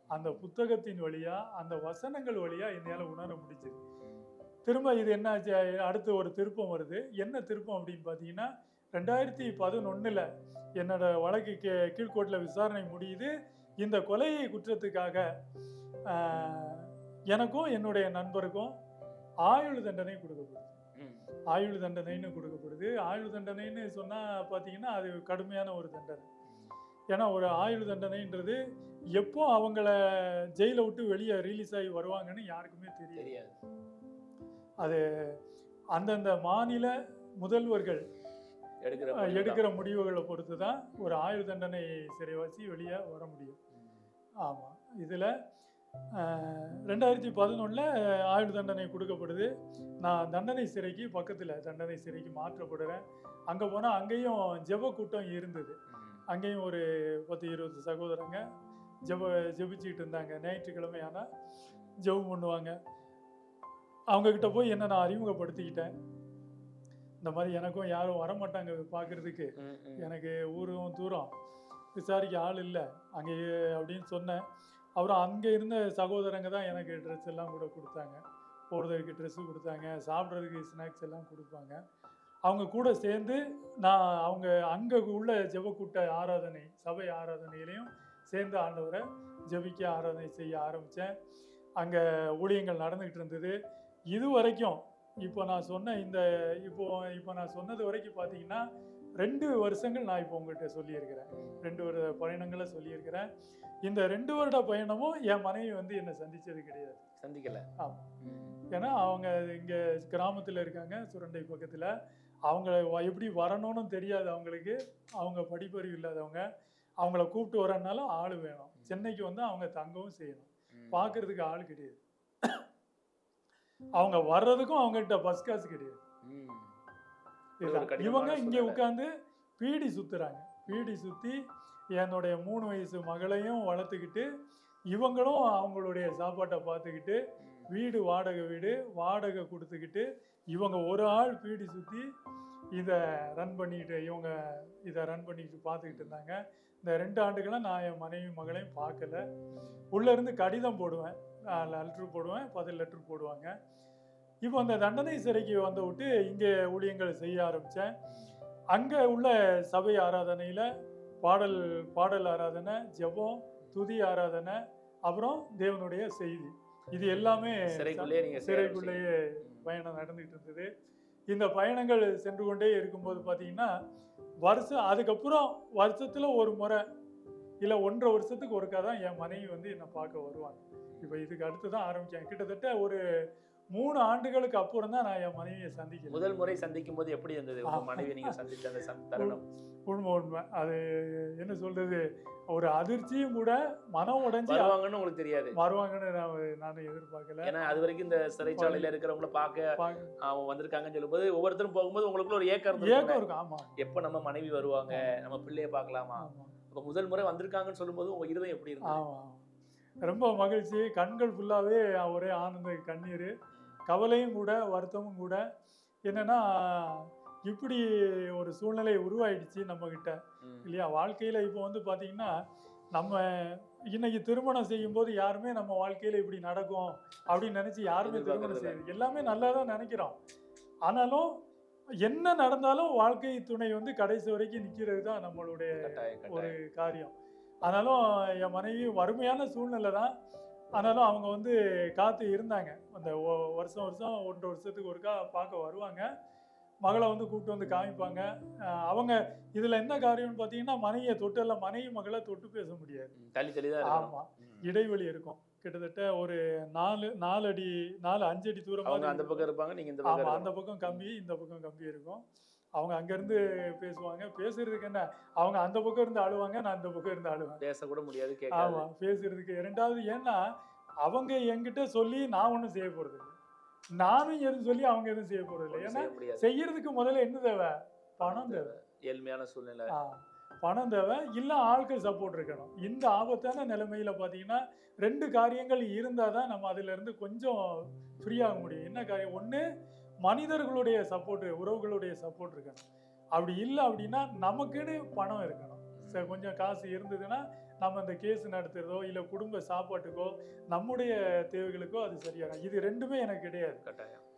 அந்த புத்தகத்தின் வழியா, அந்த வசனங்கள் வழியா என்னால உணர முடிஞ்சது. திரும்ப இது என்னாச்சு, அடுத்து ஒரு திருப்பம் வருது. என்ன திருப்பம் அப்படின்னு பார்த்தீங்கன்னா, 2011 என்னோட வழக்கு கீழ்கோட்டில் விசாரணை முடியுது. இந்த கொலை குற்றத்துக்காக எனக்கும் என்னுடைய நண்பருக்கும் ஆயுள் தண்டனை கொடுக்கப்படுது. ஆயுள் தண்டனைன்னு கொடுக்கப்படுது. ஆயுள் தண்டனைன்னு சொன்னால் பார்த்தீங்கன்னா அது கடுமையான ஒரு தண்டனை. ஏன்னா ஒரு ஆயுள் தண்டனைன்றது எப்போ அவங்கள ஜெயிலை விட்டு வெளியே ரிலீஸ் ஆகி வருவாங்கன்னு யாருக்குமே தெரியாது. அது அந்தந்த மாநில முதல்வர்கள் எடுக்கிற முடிவுகளை பொறுத்து தான் ஒரு ஆயுள் தண்டனை சிறைவாசி வெளியே வர முடியும். ஆமாம், இதில் 2011 ஆயுள் தண்டனை கொடுக்கப்படுது. நான் தண்டனை சிறைக்கு பக்கத்தில் தண்டனை சிறைக்கு மாற்றப்படுறேன். அங்கே போனால் அங்கேயும் ஜெப கூட்டம் இருந்தது. அங்கேயும் ஒரு 10-20 சகோதரங்க ஜெபிச்சுக்கிட்டு இருந்தாங்க. ஞாயிற்றுக்கிழமை ஆனால் ஜெபம் பண்ணுவாங்க. அவங்கக்கிட்ட போய் என்ன நான் அறிமுகப்படுத்திக்கிட்டேன். இந்த மாதிரி எனக்கும் யாரும் வரமாட்டாங்க பார்க்குறதுக்கு, எனக்கு ஊரும் தூரம், விசாரிக்க ஆள் இல்லை அங்கே அப்படின்னு சொன்னேன். அப்புறம் அங்கே இருந்த சகோதரங்க தான் எனக்கு ட்ரெஸ் எல்லாம் கூட கொடுத்தாங்க. போடுறதுக்கு ட்ரெஸ்ஸு கொடுத்தாங்க, சாப்பிட்றதுக்கு ஸ்நாக்ஸ் எல்லாம் கொடுப்பாங்க. அவங்க கூட சேர்ந்து நான் அவங்க அங்கே உள்ள ஜெபக்கூட்ட ஆராதனை, சபை ஆராதனையிலையும் சேர்ந்து ஆண்டவரை ஜெபிக்க ஆராதனை செய்ய ஆரம்பித்தேன். அங்கே ஊழியங்கள் நடந்துக்கிட்டு இருந்தது. இது வரைக்கும் இப்போ நான் சொன்ன இப்போ நான் சொன்னது வரைக்கும் பார்த்தீங்கன்னா 2 வருஷங்கள் நான் இப்போ உங்கள்கிட்ட சொல்லியிருக்கிறேன். 2 வருட பயணங்களை சொல்லியிருக்கிறேன். இந்த 2 வருட பயணமும் என் மனைவி வந்து என்னை சந்தித்தது கிடையாது. சந்திக்கல. ஆமாம். ஏன்னா அவங்க இங்கே கிராமத்தில் இருக்காங்க, சுரண்டை பக்கத்தில். அவங்க எப்படி வரணும்னு தெரியாது அவங்களுக்கு. அவங்க படிப்பறிவு இல்லாதவங்க. அவங்கள கூப்பிட்டு வரனாலும் ஆள் வேணும். சென்னைக்கு வந்து அவங்க தங்கவும் செய்யணும். பார்க்கறதுக்கு ஆள் கிடையாது. அவங்க வர்றதுக்கும் அவங்ககிட்ட பஸ் காசு கிடையாது. இவங்க இங்கே உட்காந்து பீடி சுத்துறாங்க. பீடி சுற்றி என்னுடைய 3 வயசு மகளையும் வளர்த்துக்கிட்டு இவங்களும் அவங்களுடைய சாப்பாட்டை பார்த்துக்கிட்டு வீடு வாடகை கொடுத்துக்கிட்டு இவங்க ஒரு ஆள் பீடி சுற்றி இதை ரன் பண்ணிக்கிட்டு பார்த்துக்கிட்டு இருந்தாங்க. இந்த 2 ஆண்டுகளாக நான் என் மனைவி மகளையும் பார்க்கல. உள்ளேருந்து கடிதம் போடுவேன், லெட்ரு போடுவேன், 10 லெட்ரு போடுவாங்க. இப்போ அந்த தண்டனை சிறைக்கு வந்து விட்டு இங்கே ஊழியங்கள் செய்ய ஆரம்பித்தேன். அங்கே உள்ள சபை ஆராதனையில் பாடல் ஆராதனை, ஜெபம், துதி ஆராதனை, அப்புறம் தேவனுடைய செய்தி, இது எல்லாமே சிறைக்குள்ளேயே பயணம் நடந்துகிட்டு இருந்தது. இந்த பயணங்கள் சென்று கொண்டே இருக்கும்போது பார்த்தீங்கன்னா அதுக்கப்புறம் வருஷத்தில் ஒரு முறை இல்லை 1.5 வருஷத்துக்கு ஒருக்கா தான் என் மனைவி வந்து என்னை பார்க்க வருவாங்க. இப்போ இதுக்கு அடுத்து தான் ஆரம்பித்தேன். கிட்டத்தட்ட ஒரு 3 ஆண்டுகளுக்கு அப்புறம் தான் நான் என் மனைவியை சந்திக்கிறேன். முதல் முறை சந்திக்கும் போது எப்படி இருந்தது மனைவி நீங்க சந்திச்ச அந்த தருணம்? உண்மை அது என்ன சொல்றது, ஒரு அதிர்ச்சியும் கூட, மனம் உடைஞ்சு வருவாங்கன்னு உங்களுக்கு தெரியாது. வருவாங்கன்னு நான் எதிர்பார்க்கல. ஏன்னா அது வரைக்கும் இந்த சிறைச்சாலையில இருக்கிறவங்கள பார்க்க அவங்க வந்திருக்காங்கன்னு சொல்லும்போது ஒவ்வொருத்தரும் போகும்போது உங்களுக்குள்ள ஒரு ஏக்கம் இருக்கும். ஆமா, எப்ப நம்ம மனைவி வருவாங்க, நம்ம பிள்ளைய பார்க்கலாமா. அப்ப முதல் முறை வந்திருக்காங்கன்னு சொல்லும்போது உங்க இருதயம் எப்படி இருக்கும்? ரொம்ப மகிழ்ச்சி. கண்கள் ஃபுல்லாவே ஒரே ஆனந்த கண்ணீர், கவலையும் கூட, வருத்தமும் கூட. என்னன்னா இப்படி ஒரு சூழ்நிலை உருவாயிடுச்சு நம்ம கிட்ட இல்லையா வாழ்க்கையில. இப்போ வந்து பாத்தீங்கன்னா நம்ம இன்னைக்கு திருமணம் செய்யும் போது யாருமே நம்ம வாழ்க்கையில இப்படி நடக்கும் அப்படின்னு நினைச்சு யாருமே திருமணம் செய்யுது. எல்லாமே நல்லா தான் நினைக்கிறோம். ஆனாலும் என்ன நடந்தாலும் வாழ்க்கை துணை வந்து கடைசி வரைக்கும் நிக்கிறது தான் நம்மளுடைய ஒரு காரியம். ஆனாலும் என் மனைவி வறுமையான சூழ்நிலை தான். ஆனாலும் அவங்க வந்து காத்து இருந்தாங்க. அந்த வருஷம் 1.5 வருஷத்துக்கு ஒருக்கா பார்க்க வருவாங்க. மகளை வந்து கூப்பிட்டு வந்து காமிப்பாங்க. அவங்க இதுல என்ன காரியம்னு பார்த்தீங்கன்னா மனைவியை தொட்டு மனைவி மகளை தொட்டு பேச முடியாது. ஆமா, இடைவெளி இருக்கும். கிட்டத்தட்ட ஒரு 4 அடி 5 அடி தூரம் அந்த பக்கம் இருப்பாங்க, நீங்க இந்த பக்கம். அந்த பக்கம் கம்பி, இந்த பக்கம் கம்பி இருக்கும். அவங்க அங்கேருந்து பேசுவாங்க. பேசுறதுக்கு என்ன, அவங்க அந்த பக்கம் இருந்து அழுவாங்க, நான் இந்த பக்கம் இருந்து அழுவேன். பேசக்கூட முடியாது. ஆமாம், பேசுறதுக்கு. 2வது ஏன்னா அவங்க என்கிட்ட சொல்லி நான் ஒன்றும் செய்ய போறது இல்லை, நானும் எதுவும் சொல்லி அவங்க எதுவும் செய்ய போறது இல்லை. ஏன்னா செய்யறதுக்கு முதல்ல என்ன தேவை? பணம் தேவை. ஏழ்மையான சூழ்நிலை, பணம் தேவை, இல்லை ஆட்கள் சப்போர்ட் இருக்கணும். இந்த ஆபத்தான நிலைமையில பார்த்தீங்கன்னா 2 காரியங்கள் இருந்தால் தான் நம்ம அதுல இருந்து கொஞ்சம் ஃப்ரீ ஆக முடியும். என்ன காரியம்? ஒன்று, மனிதர்களுடைய சப்போர்ட், உறவுகளுடைய சப்போர்ட் இருக்கணும். அப்படி இல்லை அப்படின்னா நமக்குன்னு பணம் இருக்கணும். கொஞ்சம் காசு இருந்ததுன்னா நம்ம இந்த கேஸ் நடத்துறதோ இல்லை குடும்ப சாப்பாட்டுக்கோ நம்முடைய தேவைகளுக்கோ அது சரியாகும். இது 2மே எனக்கு கிடையாது.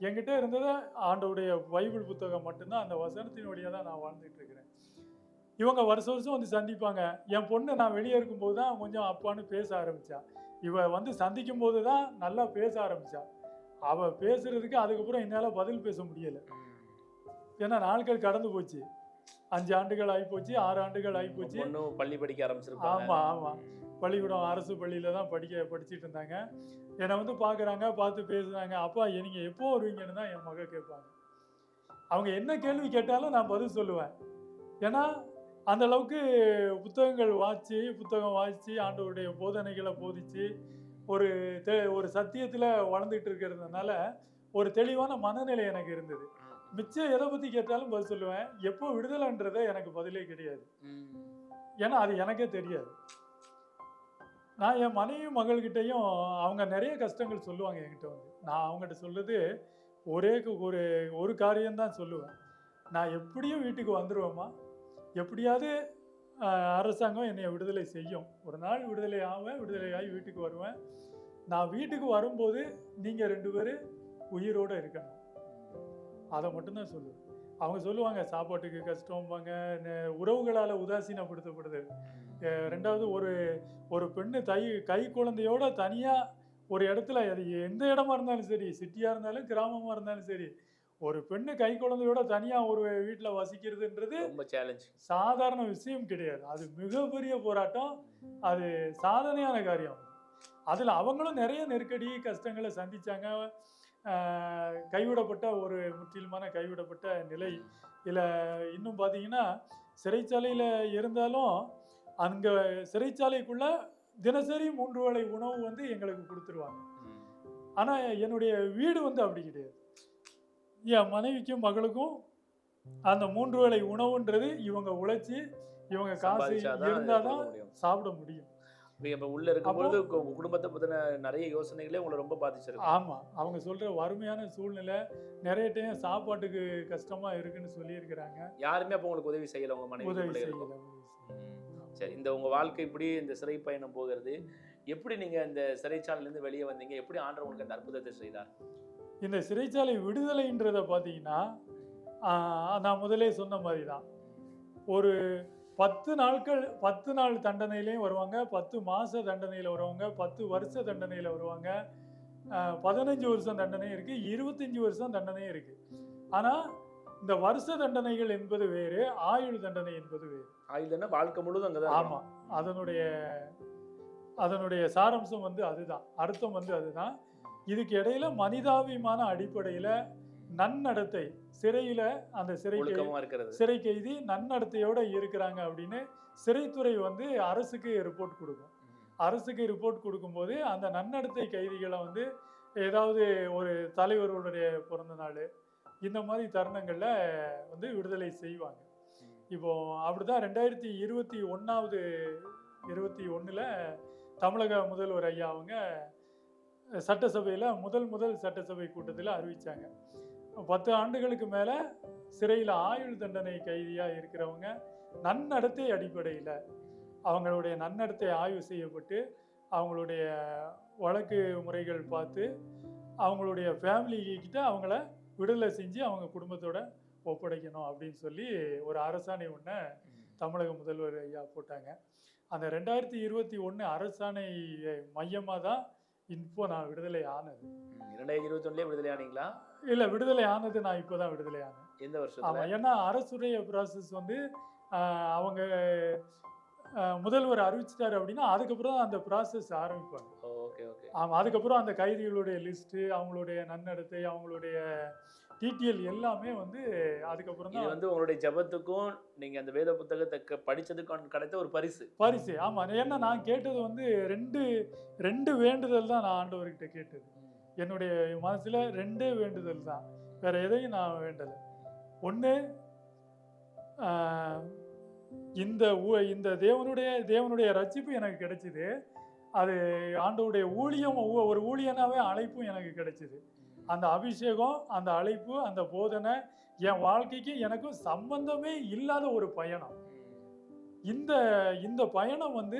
என்கிட்ட இருந்தது ஆண்டவருடைய பைபிள் புத்தகம் மட்டும்தான். அந்த வசனத்தின் வழியாக தான் நான் வாழ்ந்துட்டு இருக்கிறேன். இவங்க வருஷம் வந்து சந்திப்பாங்க. என் பொண்ணு நான் வெளியே இருக்கும்போது தான் கொஞ்சம் அப்பான்னு பேச ஆரம்பிச்சா. இவ வந்து சந்திக்கும் போது தான் நல்லா பேச ஆரம்பிச்சா. அவ பேசுறதுக்கு அதுக்கப்புறம் என்னால் பதில் பேச முடியலை. ஏன்னா நாட்கள் கடந்து போச்சு. 5 ஆண்டுகள் ஆகிப்போச்சு, 6 ஆண்டுகள் ஆகிப்போச்சு. பள்ளி படிக்க ஆரம்பிச்சிருப்பாங்க. ஆமாம், பள்ளிக்கூடம் அரசு படிச்சுட்டு இருந்தாங்க. என்னை வந்து பார்க்குறாங்க, பார்த்து பேசுனாங்க. அப்பா நீங்கள் எப்போ வருவீங்கன்னு தான் என் மக கேட்பாங்க. அவங்க என்ன கேள்வி கேட்டாலும் நான் பதில் சொல்லுவேன். ஏன்னா அந்த அளவுக்கு புத்தகம் வாசித்து ஆண்டவருடைய போதனைகளை போதிச்சு ஒரு சத்தியத்தில் வளர்ந்துட்டு இருக்கிறதுனால ஒரு தெளிவான மனநிலை எனக்கு இருந்தது. மிச்சம் எதை பற்றி கேட்டாலும் பதில் சொல்லுவேன். எப்போ விடுதலைன்றதை எனக்கு பதிலே கிடையாது. ஏன்னா அது எனக்கே தெரியாது. நான் என் மனைவி மகள்கிட்டையும் அவங்க நிறைய கஷ்டங்கள் சொல்லுவாங்க என்கிட்ட வந்து. நான் அவங்ககிட்ட சொல்றது ஒரு காரியம்தான் சொல்லுவேன். நான் எப்படியும் வீட்டுக்கு வந்துடுவேம்மா, எப்படியாவது அரசாங்கம் என்னை விடுதலை செய்யும். ஒரு நாள் விடுதலை ஆவேன், விடுதலையாகி வீட்டுக்கு வருவேன். நான் வீட்டுக்கு வரும்போது நீங்கள் 2 பேரும் உயிரோடு இருக்கணும். அதை மட்டும்தான் சொல்லுவேன். அவங்க சொல்லுவாங்க சாப்பாட்டுக்கு கஷ்டம்பாங்க, உறவுகளால் உதாசீனப்படுத்தப்படுது. ரெண்டாவது ஒரு பெண்ணு கை குழந்தையோட தனியாக ஒரு இடத்துல, அது எந்த இடமா இருந்தாலும் சரி, சிட்டியாக இருந்தாலும் கிராமமாக இருந்தாலும் சரி, ஒரு பெண்ணு கை குழந்தையோட தனியாக ஒரு வீட்டில் வசிக்கிறதுன்றது ரொம்ப சேலஞ்ச், சாதாரண விஷயம் கிடையாது. அது மிகப்பெரிய போராட்டம், அது சாதனையான காரியம். அதில் அவங்களும் நிறைய நெருக்கடி கஷ்டங்களை சந்திச்சாங்க. கைவிடப்பட்ட முற்றிலுமான கைவிடப்பட்ட நிலை. இல்லை இன்னும் பார்த்தீங்கன்னா சிறைச்சாலையில் இருந்தாலும் அங்கே சிறைச்சாலைக்குள்ள தினசரி 3 வேளை உணவு வந்து எங்களுக்கு கொடுத்துருவாங்க. ஆனால் என்னுடைய வீடு வந்து அப்படி கிடையாது. என் மனைவிக்கும் மகளுக்கும் அந்த 3 வேளை உணவுன்றது இவங்க உழைச்சி இவங்க காசு இருந்தால் தான் சாப்பிட முடியும். இப்போ உள்ள இருக்கும்போது உங்க குடும்பத்தை பத்தின நிறைய யோசனைகளே உங்களை ரொம்ப பாதிச்சிருக்கு. ஆமா, அவங்க சொல்ற வறுமையான சூழ்நிலை, நிறைய டைம் சாப்பாட்டுக்கு கஷ்டமா இருக்குன்னு சொல்லியிருக்கிறாங்க. யாருமே அப்போ உங்களுக்கு உதவி செய்யல, உங்க மனைவி உதவி செய்யல. சரி, இந்த உங்க வாழ்க்கை இப்படி இந்த சிறை பயணம் போகிறது, எப்படி நீங்க இந்த சிறைச்சாலையிலிருந்து வெளியே வந்தீங்க? எப்படி ஆண்டவர் உங்களுக்கு அந்த அற்புதத்தை செய்தார்? இந்த சிறைச்சாலை விடுதலைன்றத பார்த்தீங்கன்னா நான் முதலே சொன்ன மாதிரி தான். ஒரு 10 நாள் தண்டனையிலையும் வருவாங்க, 10 மாத தண்டனையில் வருவாங்க, 10 வருஷ தண்டனையில் வருவாங்க, 15 வருஷம் தண்டனை இருக்குது, 25 வருஷம் தண்டனையும் இருக்குது. ஆனால் இந்த வருஷ தண்டனைகள் என்பது வேறு, ஆயுள் தண்டனை என்பது வேறு. ஆயுள் வாழ்க்கை முழுதும் அங்கே தான். ஆமாம், அதனுடைய சாராம்சம் வந்து அதுதான், அர்த்தம் வந்து அதுதான். இதுக்கு இடையில மனிதாபிமான அடிப்படையில் நன்னடத்தை, சிறையில் அந்த சிறை கைதி நன்னடத்தையோடு இருக்கிறாங்க அப்படின்னு சிறைத்துறை வந்து அரசுக்கு ரிப்போர்ட் கொடுக்கும். அரசுக்கு ரிப்போர்ட் கொடுக்கும்போது அந்த நன்னடத்தை கைதிகளை வந்து ஏதாவது ஒரு தலைவர்களுடைய பிறந்த நாள் இந்த மாதிரி தருணங்களில் வந்து விடுதலை செய்வாங்க. இப்போ அப்படிதான் 2021 தமிழக முதல்வர் ஐயா அவங்க சட்டசபையில் முதல் சட்டசபை கூட்டத்தில் அறிவித்தாங்க. 10 ஆண்டுகளுக்கு மேலே சிறையில் ஆயுள் தண்டனை கைதியாக இருக்கிறவங்க நன்னடத்தை அடிப்படையில் அவங்களுடைய நன்னடத்தை ஆய்வு செய்யப்பட்டு அவங்களுடைய வழக்கு முறைகள் பார்த்து அவங்களுடைய ஃபேமிலி கிட்ட அவங்கள விடுதலை செஞ்சு அவங்க குடும்பத்தோட ஒப்படைக்கணும் அப்படின்னு சொல்லி ஒரு அரசாணை ஒன்று தமிழக முதல்வர் ஐயா போட்டாங்க. அந்த 2021 அரசாணை மையமாக தான் இப்போ நான் விடுதலை ஆனது. 2021 விடுதலை ஆனீங்களா? இல்லை, விடுதலை ஆனது நான் இப்போ தான் விடுதலை ஆனேன். எந்த வருஷம்? ஆமாம், ஏன்னா அரசுடைய ப்ராசஸ் வந்து அவங்க முதல்வர் அறிவிச்சிட்டாரு அப்படின்னா அதுக்கப்புறம் அந்த ப்ராசஸ் ஆரம்பிப்பாங்க. Okay okay. ஆமாம், அதுக்கப்புறம் அந்த கைதிகளுடைய லிஸ்ட்டு, அவங்களுடைய நன்னடத்தை, அவங்களுடைய டீட்டெயில் எல்லாமே வந்து அதுக்கப்புறம் தான் வந்து உங்களுடைய ஜபத்துக்கும் நீங்கள் அந்த வேத புத்தகத்தை படித்ததுக்கும் கிடைத்த ஒரு பரிசு. ஆமாம், ஏன்னா நான் கேட்டது வந்து ரெண்டு வேண்டுதல் தான் நான் ஆண்டவர்கிட்ட கேட்டது. என்னுடைய மனசில் 2 வேண்டுதல் தான், வேற எதையும் நான் வேண்டலை. ஒன்று, இந்த தேவனுடைய ரட்சிப்பு எனக்கு கிடைச்சிது. அது ஆண்டவருடைய ஊழியம், ஒரு ஊழியனாவே அழைப்பும் எனக்கு கிடைச்சிது. அந்த அபிஷேகம், அந்த அழைப்பு, அந்த போதனை என் வாழ்க்கைக்கு எனக்கும் சம்பந்தமே இல்லாத ஒரு பயணம். இந்த பயணம் வந்து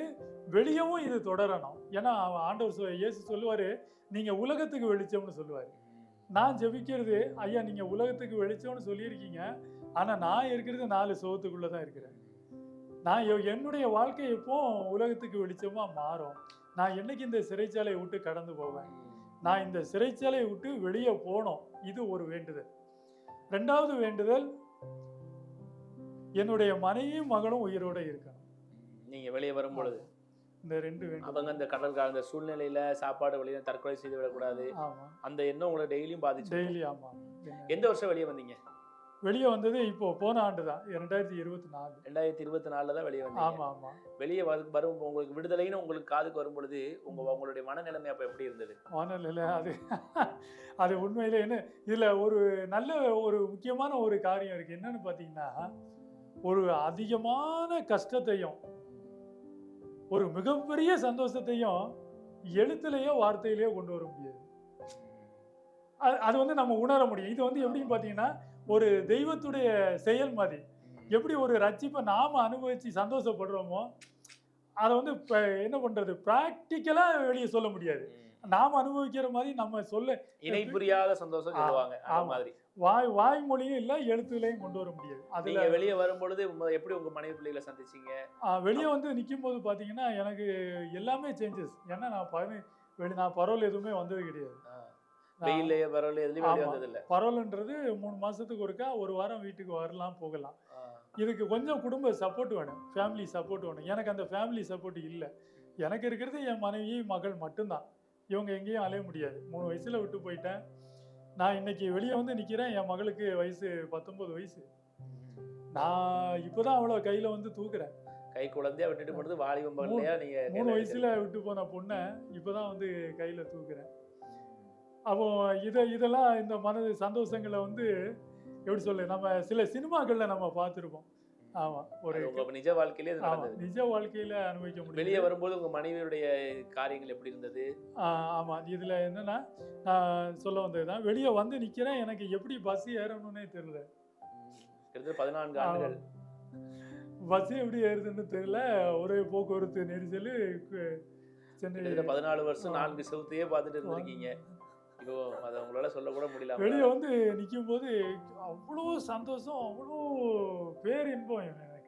வெளியவும் இது தொடரணும். ஏன்னா ஆண்டவர் இயேசு சொல்லுவார், நீங்கள் உலகத்துக்கு வெளிச்சம்னு சொல்லுவார். நான் ஜெபிக்கிறது, ஐயா நீங்கள் உலகத்துக்கு வெளிச்சம்னு சொல்லியிருக்கீங்க, ஆனால் நான் இருக்கிறது 4 சுவத்துக்குள்ளே தான் இருக்கிறேன். நான் என்னுடைய வாழ்க்கை எப்போ உலகத்துக்கு வெளிச்சமாக மாறும்? நான் என்னைக்கு இந்த சிறைச்சாலையை விட்டு கடந்து போவேன்? நான் இந்த சிறைச்சாலையை விட்டு வெளியே போனோம். இது ஒரு வேண்டுதல். 2வது வேண்டுதல், என்னுடைய மனைவியும் மகளும் உயிரோட இருக்கணும். நீங்க வெளியே வரும்பொழுது இந்த 2 வேண்டுதல். அவங்க அந்த கடற்கால அந்த சூழ்நிலையில சாப்பாடு வழியில தற்கொலை செய்து விடக்கூடாது, அந்த எண்ணம் உங்களை டெய்லியும் பாதிச்சு. டெய்லி. ஆமா. எந்த வருஷம் வெளியே வந்தீங்க? வெளியே வந்தது இப்போ போன ஆண்டு தான், 2024. 2024 தான் வெளியே வந்தீங்க. ஆமா ஆமா. வெளியே வரும் உங்களுக்கு விடுதலைன்னு உங்களுக்கு காதுக்கு வரும் பொழுது உங்களுடைய மனநிலைமை அப்ப எப்படி இருந்தது? மனநிலை அது உண்மையிலே என்ன, இதுல ஒரு முக்கியமான ஒரு காரியம் இருக்கு. என்னன்னு பாத்தீங்கன்னா, ஒரு அதிகமான கஷ்டத்தையும் ஒரு மிகப்பெரிய சந்தோஷத்தையும் எழுத்துலயோ வார்த்தையிலேயோ கொண்டு வர முடியாது. அது வந்து நம்ம உணர முடியும். இது வந்து எப்படின்னு பாத்தீங்கன்னா, ஒரு தெய்வத்துடைய செயல் மாதிரி. எப்படி ஒரு ரட்சிப்பை நாம அனுபவிச்சு சந்தோஷப்படுறோமோ அதை வந்து என்ன பண்றது ப்ராக்டிக்கலா வெளியே சொல்ல முடியாது. நாம அனுபவிக்கிற மாதிரி நம்ம சொல்ல இணை புரியாத சந்தோஷம் சொல்லுவாங்க அந்த மாதிரி. வாய்மொழியும் இல்ல, எழுத்துலையும் கொண்டு வர முடியாது. அதுல வெளியே வரும்பொழுது எப்படி உங்க மனைவி பிள்ளைகளை சந்திச்சீங்க? வெளியே வந்து நிற்கும் போது பாத்தீங்கன்னா எனக்கு எல்லாமே சேஞ்சஸ். ஏன்னா நான் பரவல் எதுவுமே வந்தது கிடையாது. பரவல்ன்றது 3 மாசத்துக்கு ஒருக்கா 1 வாரம் வீட்டுக்கு வரலாம் போகலாம். இதுக்கு கொஞ்சம் குடும்ப சப்போர்ட் வேணும், ஃபேமிலி சப்போர்ட் வேணும். எனக்கு அந்த ஃபேமிலி சப்போர்ட் இல்லை. எனக்கு இருக்கிறது என் மனைவி மகள் மட்டும்தான். இவங்க எங்கேயும் அலைய முடியாது. 3 வயசுல விட்டு போயிட்டேன். நான் இன்னைக்கு வெளியே வந்து நிற்கிறேன். என் மகளுக்கு வயசு 19 வயசு. நான் இப்போதான் அவளை கையில வந்து தூக்குறேன். கை குழந்தையா விட்டுட்டு போனது வாலிபம் இல்லையா? நீங்க 3 வயசுல விட்டு போன பொண்ணை இப்போதான் வந்து கையில தூக்குறேன். அப்போ இதெல்லாம் இந்த மனது சந்தோஷங்களை வந்து எப்படி சொல்ல, நம்ம சில சினிமாக்கள்ல நம்ம பார்த்துருப்போம். ஆமா, ஒரு நிஜ வாழ்க்கையிலே நிஜ வாழ்க்கையில அனுபவிக்க முடியும். வெளியே வரும்போது உங்க மனைவியுடைய காரியங்கள் எப்படி இருந்தது? ஆமா, இதுல என்னன்னா நான் சொல்ல வந்ததுதான், வெளியே வந்து நிக்கிறேன். எனக்கு எப்படி பஸ் ஏறணும்னே தெரியல. 14 ஆண்டுகள் பஸ் எப்படி ஏறுதுன்னு தெரியல. ஒரே போக்குவரத்து நெரிசல். சென்னை 14 வருஷம் 4 செவத்தையே பார்த்துட்டு இருந்திருக்கீங்க. அதை உங்களால சொல்ல கூட முடியல. வெளியே வந்து நிற்கும் போது அவ்வளோ சந்தோஷம், அவ்வளோ பேரின்பம் எனக்கு.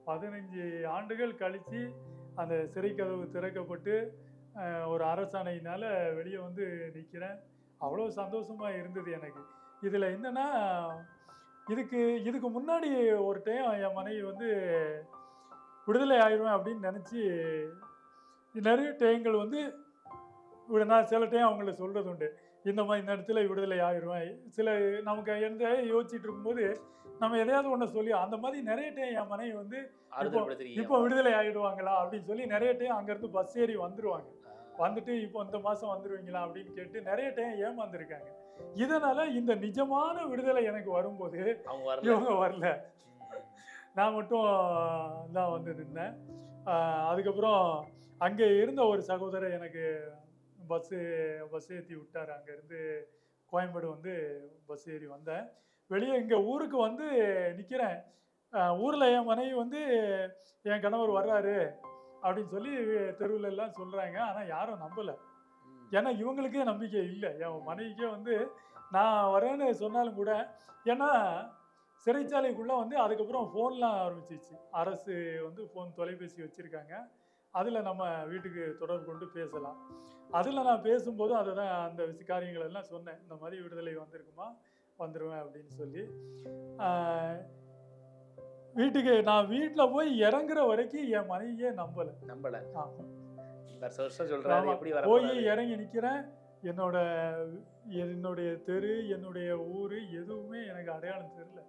15 ஆண்டுகள் கழிச்சு அந்த சிறை கதவு திறக்கப்பட்டு ஒரு அரசாணையினால வெளியே வந்து நிற்கிறேன். அவ்வளோ சந்தோஷமா இருந்தது எனக்கு. இதுல என்னன்னா, இதுக்கு முன்னாடி ஒரு டைம் என் மனைவி வந்து விடுதலை ஆயிடுவேன் அப்படின்னு நினைச்சு நிறைய டைங்கள் வந்து நான் சில டைம் அவங்கள சொல்றது உண்டு, இந்த மாதிரி இந்த இடத்துல விடுதலை ஆயிடுவேன். சில நமக்கு எந்த யோசிச்சுட்டு இருக்கும்போது நம்ம எதையாவது ஒன்று சொல்லி அந்த மாதிரி நிறைய டைம் என் மனைவி வந்து இப்போ விடுதலை ஆயிடுவாங்களா அப்படின்னு சொல்லி நிறைய டைம் அங்கேருந்து பஸ் ஏறி வந்துடுவாங்க. வந்துட்டு இப்போ இந்த மாதம் வந்துடுவீங்களா அப்படின்னு கேட்டு நிறைய டைம் ஏமாந்துருக்காங்க. இதனால இந்த நிஜமான விடுதலை எனக்கு வரும்போது இவங்க வரல, நான் மட்டும் தான் வந்து நின்னேன். அதுக்கப்புறம் அங்கே இருந்த ஒரு சகோதரர் எனக்கு பஸ் ஏற்றி விட்டார். அங்கேருந்து கோயம்பேடு வந்து பஸ் ஏறி வந்தேன். வெளியே இங்கே ஊருக்கு வந்து நிற்கிறேன். ஊரில் என் மனைவி வந்து என் கணவர் வர்றாரு அப்படின்னு சொல்லி தெருவில் எல்லாம் சொல்கிறாங்க. ஆனால் யாரும் நம்பலை. ஏன்னா இவங்களுக்கே நம்பிக்கை இல்லை. என் மனைவிக்கே வந்து நான் வரேன்னு சொன்னாலும் கூட, ஏன்னா சிறைச்சாலைக்குள்ளே வந்து அதுக்கப்புறம் ஃபோன்லாம் ஆரம்பிச்சிச்சு. அரசு வந்து தொலைபேசி வச்சுருக்காங்க. அதில் நம்ம வீட்டுக்கு தொடர்பு கொண்டு பேசலாம். அதில் நான் பேசும்போது அதை தான் அந்த காரியங்கள் எல்லாம் சொன்னேன். இந்த மாதிரி விடுதலை வந்திருக்குமா, வந்துடுவேன் அப்படின்னு சொல்லி. நான் வீட்டில் போய் இறங்குற வரைக்கும் என் மனைவியே நம்பலை. போய் இறங்கி நிற்கிறேன். என்னுடைய தெரு, என்னுடைய ஊர் எதுவுமே எனக்கு அடையாளம் தெரியல.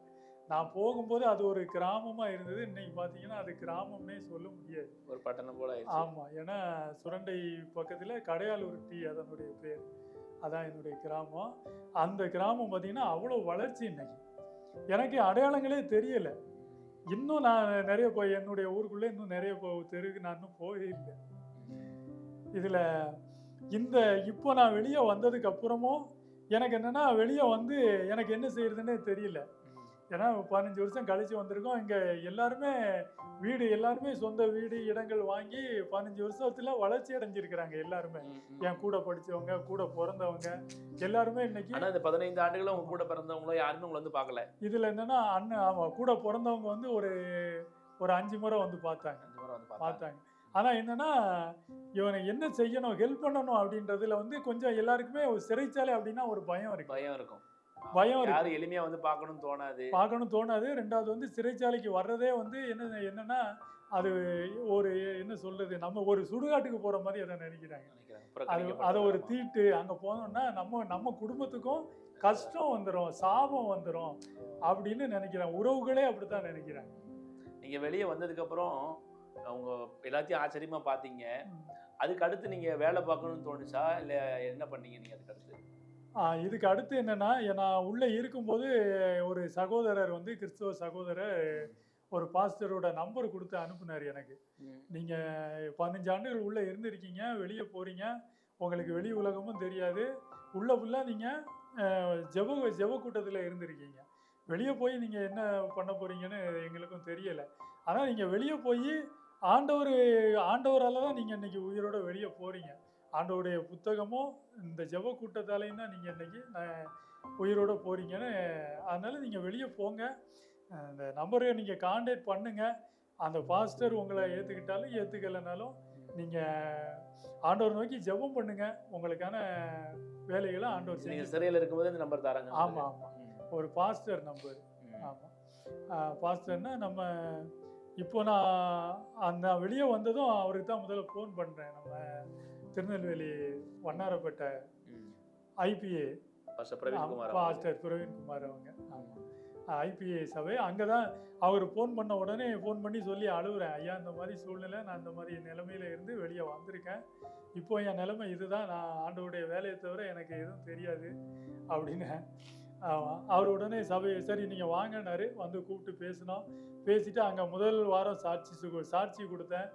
நான் போகும்போது அது ஒரு கிராமமா இருந்தது. இன்னைக்கு பாத்தீங்கன்னா அது கிராமம்னே சொல்ல முடியாது, ஒரு பட்டணம் போல. ஆமா, ஏன்னா சுரண்டை பக்கத்துல கடையாளூர் டீ அதனுடைய பேர். அதான் என்னுடைய கிராமம். அந்த கிராமம் பாத்தீங்கன்னா அவ்வளவு வளர்ச்சி. இன்னைக்கு எனக்கு அடையாளங்களே தெரியல. இன்னும் நான் நிறைய என்னுடைய ஊருக்குள்ள இன்னும் நிறைய தெருக்கு நான் இன்னும் போகவே இல்லை. இதுல இப்போ நான் வெளியே வந்ததுக்கு அப்புறமும் எனக்கு என்னன்னா, வெளியே வந்து எனக்கு என்ன செய்யறதுன்னே தெரியல. ஏன்னா 15 வருஷம் கழிச்சு வந்திருக்கோம். இங்கே எல்லாருமே சொந்த வீடு இடங்கள் வாங்கி 15 வருஷத்துல வளர்ச்சி அடைஞ்சிருக்கிறாங்க. எல்லாருமே என் கூட படிச்சவங்க, கூட பிறந்தவங்க எல்லாருமே இன்னைக்கு. இந்த 15 ஆண்டுகளும் உங்க கூட பிறந்தவங்களும் யாருமே உங்களை வந்து பார்க்கல. இதுல என்னன்னா, ஆமா, கூட பிறந்தவங்க வந்து ஒரு 5 முறை வந்து பார்த்தாங்க. ஆனா என்னன்னா, இவனை என்ன செய்யணும், ஹெல்ப் பண்ணணும் அப்படின்றதுல வந்து கொஞ்சம் எல்லாருக்குமே ஒரு சிறைச்சாலை அப்படின்னா ஒரு பயம் இருக்கும். யாரும் எளிமையா வந்து பார்க்கணும் தோணாது. ரெண்டாவது வந்து சிறைச்சாலைக்கு வர்றதே வந்து என்னன்னா, அது ஒரு என்ன சொல்றது, நம்ம ஒரு சுடுகாட்டுக்கு போற மாதிரி அதை நினைக்கிறாங்க. அதை ஒரு தீட்டு. அங்க போனோம்னா நம்ம குடும்பத்துக்கும் கஷ்டம் வந்துடும், சாபம் வந்துடும் அப்படின்னு நினைக்கிறாங்க. உறவுகளே அப்படித்தான் நினைக்கிறாங்க. நீங்க வெளியே வந்ததுக்கு அப்புறம் அவங்க எல்லாத்தையும் ஆச்சரியமா பாத்தீங்க. அதுக்கு அடுத்து நீங்க வேலை பார்க்கணும்னு தோணுச்சா, இல்ல என்ன பண்ணீங்க நீங்க அதுக்கு அடுத்து? இதுக்கு அடுத்து என்னன்னா, நான் உள்ள இருக்கும்போது ஒரு சகோதரர் வந்து, கிறிஸ்தவ சகோதரர், ஒரு பாஸ்டரோட நம்பர் கொடுத்து அனுப்புனார் எனக்கு. நீங்க 15 ஆண்டுகள் உள்ள இருந்திருக்கீங்க, வெளியே போறீங்க, உங்களுக்கு வெளி உலகமும் தெரியாது, உள்ள ஃபுல்லா நீங்க ஜெப கூட்டத்துல இருந்திருக்கீங்க, வெளியே போய் நீங்கள் என்ன பண்ண போகிறீங்கன்னு எங்களுக்கும் தெரியலை. ஆனால் நீங்கள் வெளியே போய் ஆண்டவரால் தான் நீங்கள் இன்னைக்கு உயிரோட வெளியே போகிறீங்க. ஆண்டவருடைய புத்தகமும் இந்த ஜெப கூட்டத்தாலையும் தான் நீங்கள் இன்னைக்கு உயிரோட போகிறீங்கன்னு. அதனால் நீங்கள் வெளியே போங்க, அந்த நம்பரை நீங்கள் கான்டாக்ட் பண்ணுங்கள். அந்த பாஸ்டர் உங்களை ஏற்றுக்கிட்டாலும் ஏற்றுக்கலைனாலும் நீங்கள் ஆண்டவர் நோக்கி ஜெபம் பண்ணுங்க. உங்களுக்கான வேலைகளை ஆண்டவர் நீங்க சிறையில் இருக்கும்போது இந்த நம்பர் தராங்க. ஆமாம் ஆமாம், ஒரு பாஸ்டர் நம்பர். ஆமாம், பாஸ்டர்னா நம்ம இப்போ நான் வெளியே வந்ததும் அவருக்கு தான் முதல்ல ஃபோன் பண்ணுறேன். நம்ம திருநெல்வேலி வண்ணாரப்பேட்டை ஐபிஏ பாஸ்டர் பிரவீன்குமார் அவங்க. ஆமாம், ஐபிஏ சபை. அங்கே தான் அவர் ஃபோன் பண்ண உடனே ஃபோன் பண்ணி சொல்லி அழுகுறேன், ஐயா இந்த மாதிரி சூழ்நிலை, நான் இந்த மாதிரி நிலைமையில இருந்து வெளியே வந்திருக்கேன், இப்போ என் நிலைமை இதுதான், நான் ஆண்டவருடைய வேலையை தவிர எனக்கு எதுவும் தெரியாது அப்படின்னு. அவர் உடனே சபை சரி நீங்கள் வாங்கினாரு, வந்து கூப்பிட்டு பேசினோம். பேசிட்டு அங்கே முதல் வாரம் சாட்சி கொடுத்தேன்.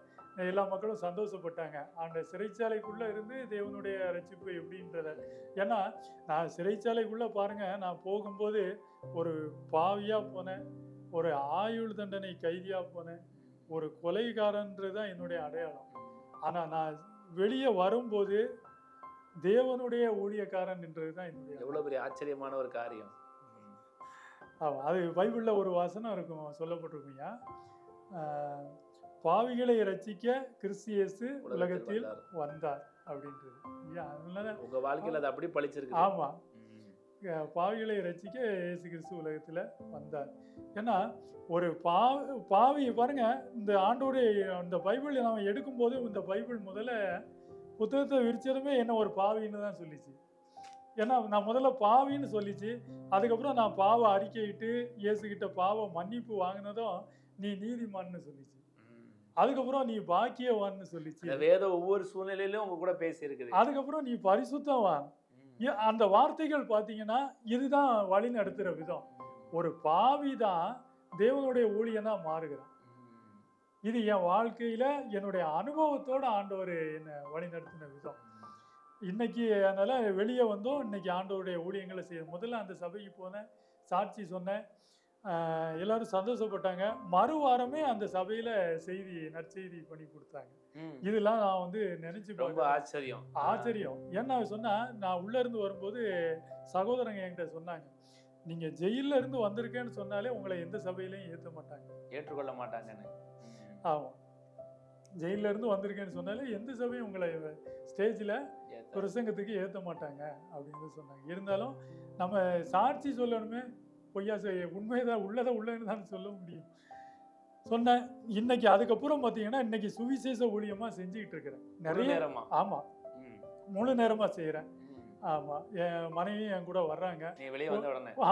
எல்லா மக்களும் சந்தோஷப்பட்டாங்க. அந்த சிறைச்சாலைக்குள்ளே இருந்து தேவனுடைய ரட்சிப்பு எப்படின்றத. ஏன்னா நான் சிறைச்சாலைக்குள்ளே பாருங்கள், நான் போகும்போது ஒரு பாவியாக போனேன், ஒரு ஆயுள் தண்டனை கைதியாக போனேன், ஒரு கொலைகாரன்றது தான் என்னுடைய அடையாளம். ஆனால் நான் வெளியே வரும்போது தேவனுடைய ஊழியக்காரன் என்றது தான் என்னுடைய. எவ்வளோ பெரிய ஆச்சரியமான ஒரு காரியம். ஆமாம், அது பைபிளில் ஒரு வசனம் இருக்கும், சொல்லப்பட்டிருக்குங்க, பாவிகளை ரட்சிக்க கிறிஸ்து இயேசு உலகத்தில் வந்தார் அப்படின்றது. அதனால உங்க வாழ்க்கையில் அது அப்படி பழிச்சிருக்கு. ஆமா, பாவிகளை ரட்சிக்க இயேசு கிறிஸ்து உலகத்துல வந்தார். ஏன்னா ஒரு பாவி பாருங்க, இந்த ஆண்டோடைய இந்த பைபிள் நம்ம எடுக்கும்போது இந்த பைபிள் முதல்ல புத்தகத்தை விரிச்சதுமே என்ன ஒரு பாவின்னு தான் சொல்லிச்சு. ஏன்னா நான் முதல்ல பாவின்னு சொல்லிச்சு, அதுக்கப்புறம் நான் பாவ அறிக்கையிட்டு இயேசுகிட்ட பாவ மன்னிப்பு வாங்கினதும் நீ நீதிமான்னு சொல்லிச்சு, அதுக்கப்புறம் நீ பாக்கியவான்னு சொல்லிச்சு. வேத ஒவ்வொரு சூழ்நிலையிலும் உங்க கூட பேசி இருக்குது. அதுக்கப்புறம் நீ பரிசுத்தவான். அந்த வார்த்தைகள் பார்த்தீங்கன்னா இதுதான் வழி நடத்துகிற விதம். ஒரு பாவி தான் தேவனுடைய ஊழியனா மாறுகிறான். இது என் வாழ்க்கையில என்னுடைய அனுபவத்தோட ஆண்டவர் என்னை வழி நடத்தின விதம். இன்னைக்கு அதனால வெளியே வந்தோம், இன்னைக்கு ஆண்டவருடைய ஊழியங்களை செய்ய. முதல்ல அந்த சபைக்கு போனேன், சாட்சி சொன்னேன், எல்லாரும் சந்தோஷப்பட்டாங்க. மறுவாரமே அந்த சபையில நற்செய்தி பண்ணி கொடுத்தாங்க. இதெல்லாம் நான் நினைச்சு ரொம்ப ஆச்சரியம். ஏன்னா சொன்னா, நான் உள்ள இருந்து வரும்போது சகோதரங்க என்கிட்ட சொன்னாங்க, நீங்க ஜெயில இருந்து வந்திருக்கேன்னு சொன்னாலே உங்களை எந்த சபையிலையும் ஏற்றுக்கொள்ள மாட்டாங்கன்னு. ஆமா, ஜெயில இருந்து வந்திருக்கேன்னு சொன்னாலே எந்த சபையும் உங்களை ஸ்டேஜ்ல பிரசங்கத்துக்கு ஏற்ற மாட்டாங்க அப்படின்னு சொன்னாங்க. இருந்தாலும் நம்ம சாட்சி சொல்லணுமே, பொய்யா உண்மைதான் உள்ளன்னு தான் சொல்ல முடியும். சொன்னேன். இன்னைக்கு அதுக்கப்புறம் பார்த்தீங்கன்னா இன்னைக்கு சுவிசேஷ ஊழியமா செஞ்சுக்கிட்டு இருக்கிறேன். நிறைய ஆமா, முழு நேரமா செய்யறேன். ஆமா, என் மனைவி என் கூட வர்றாங்க.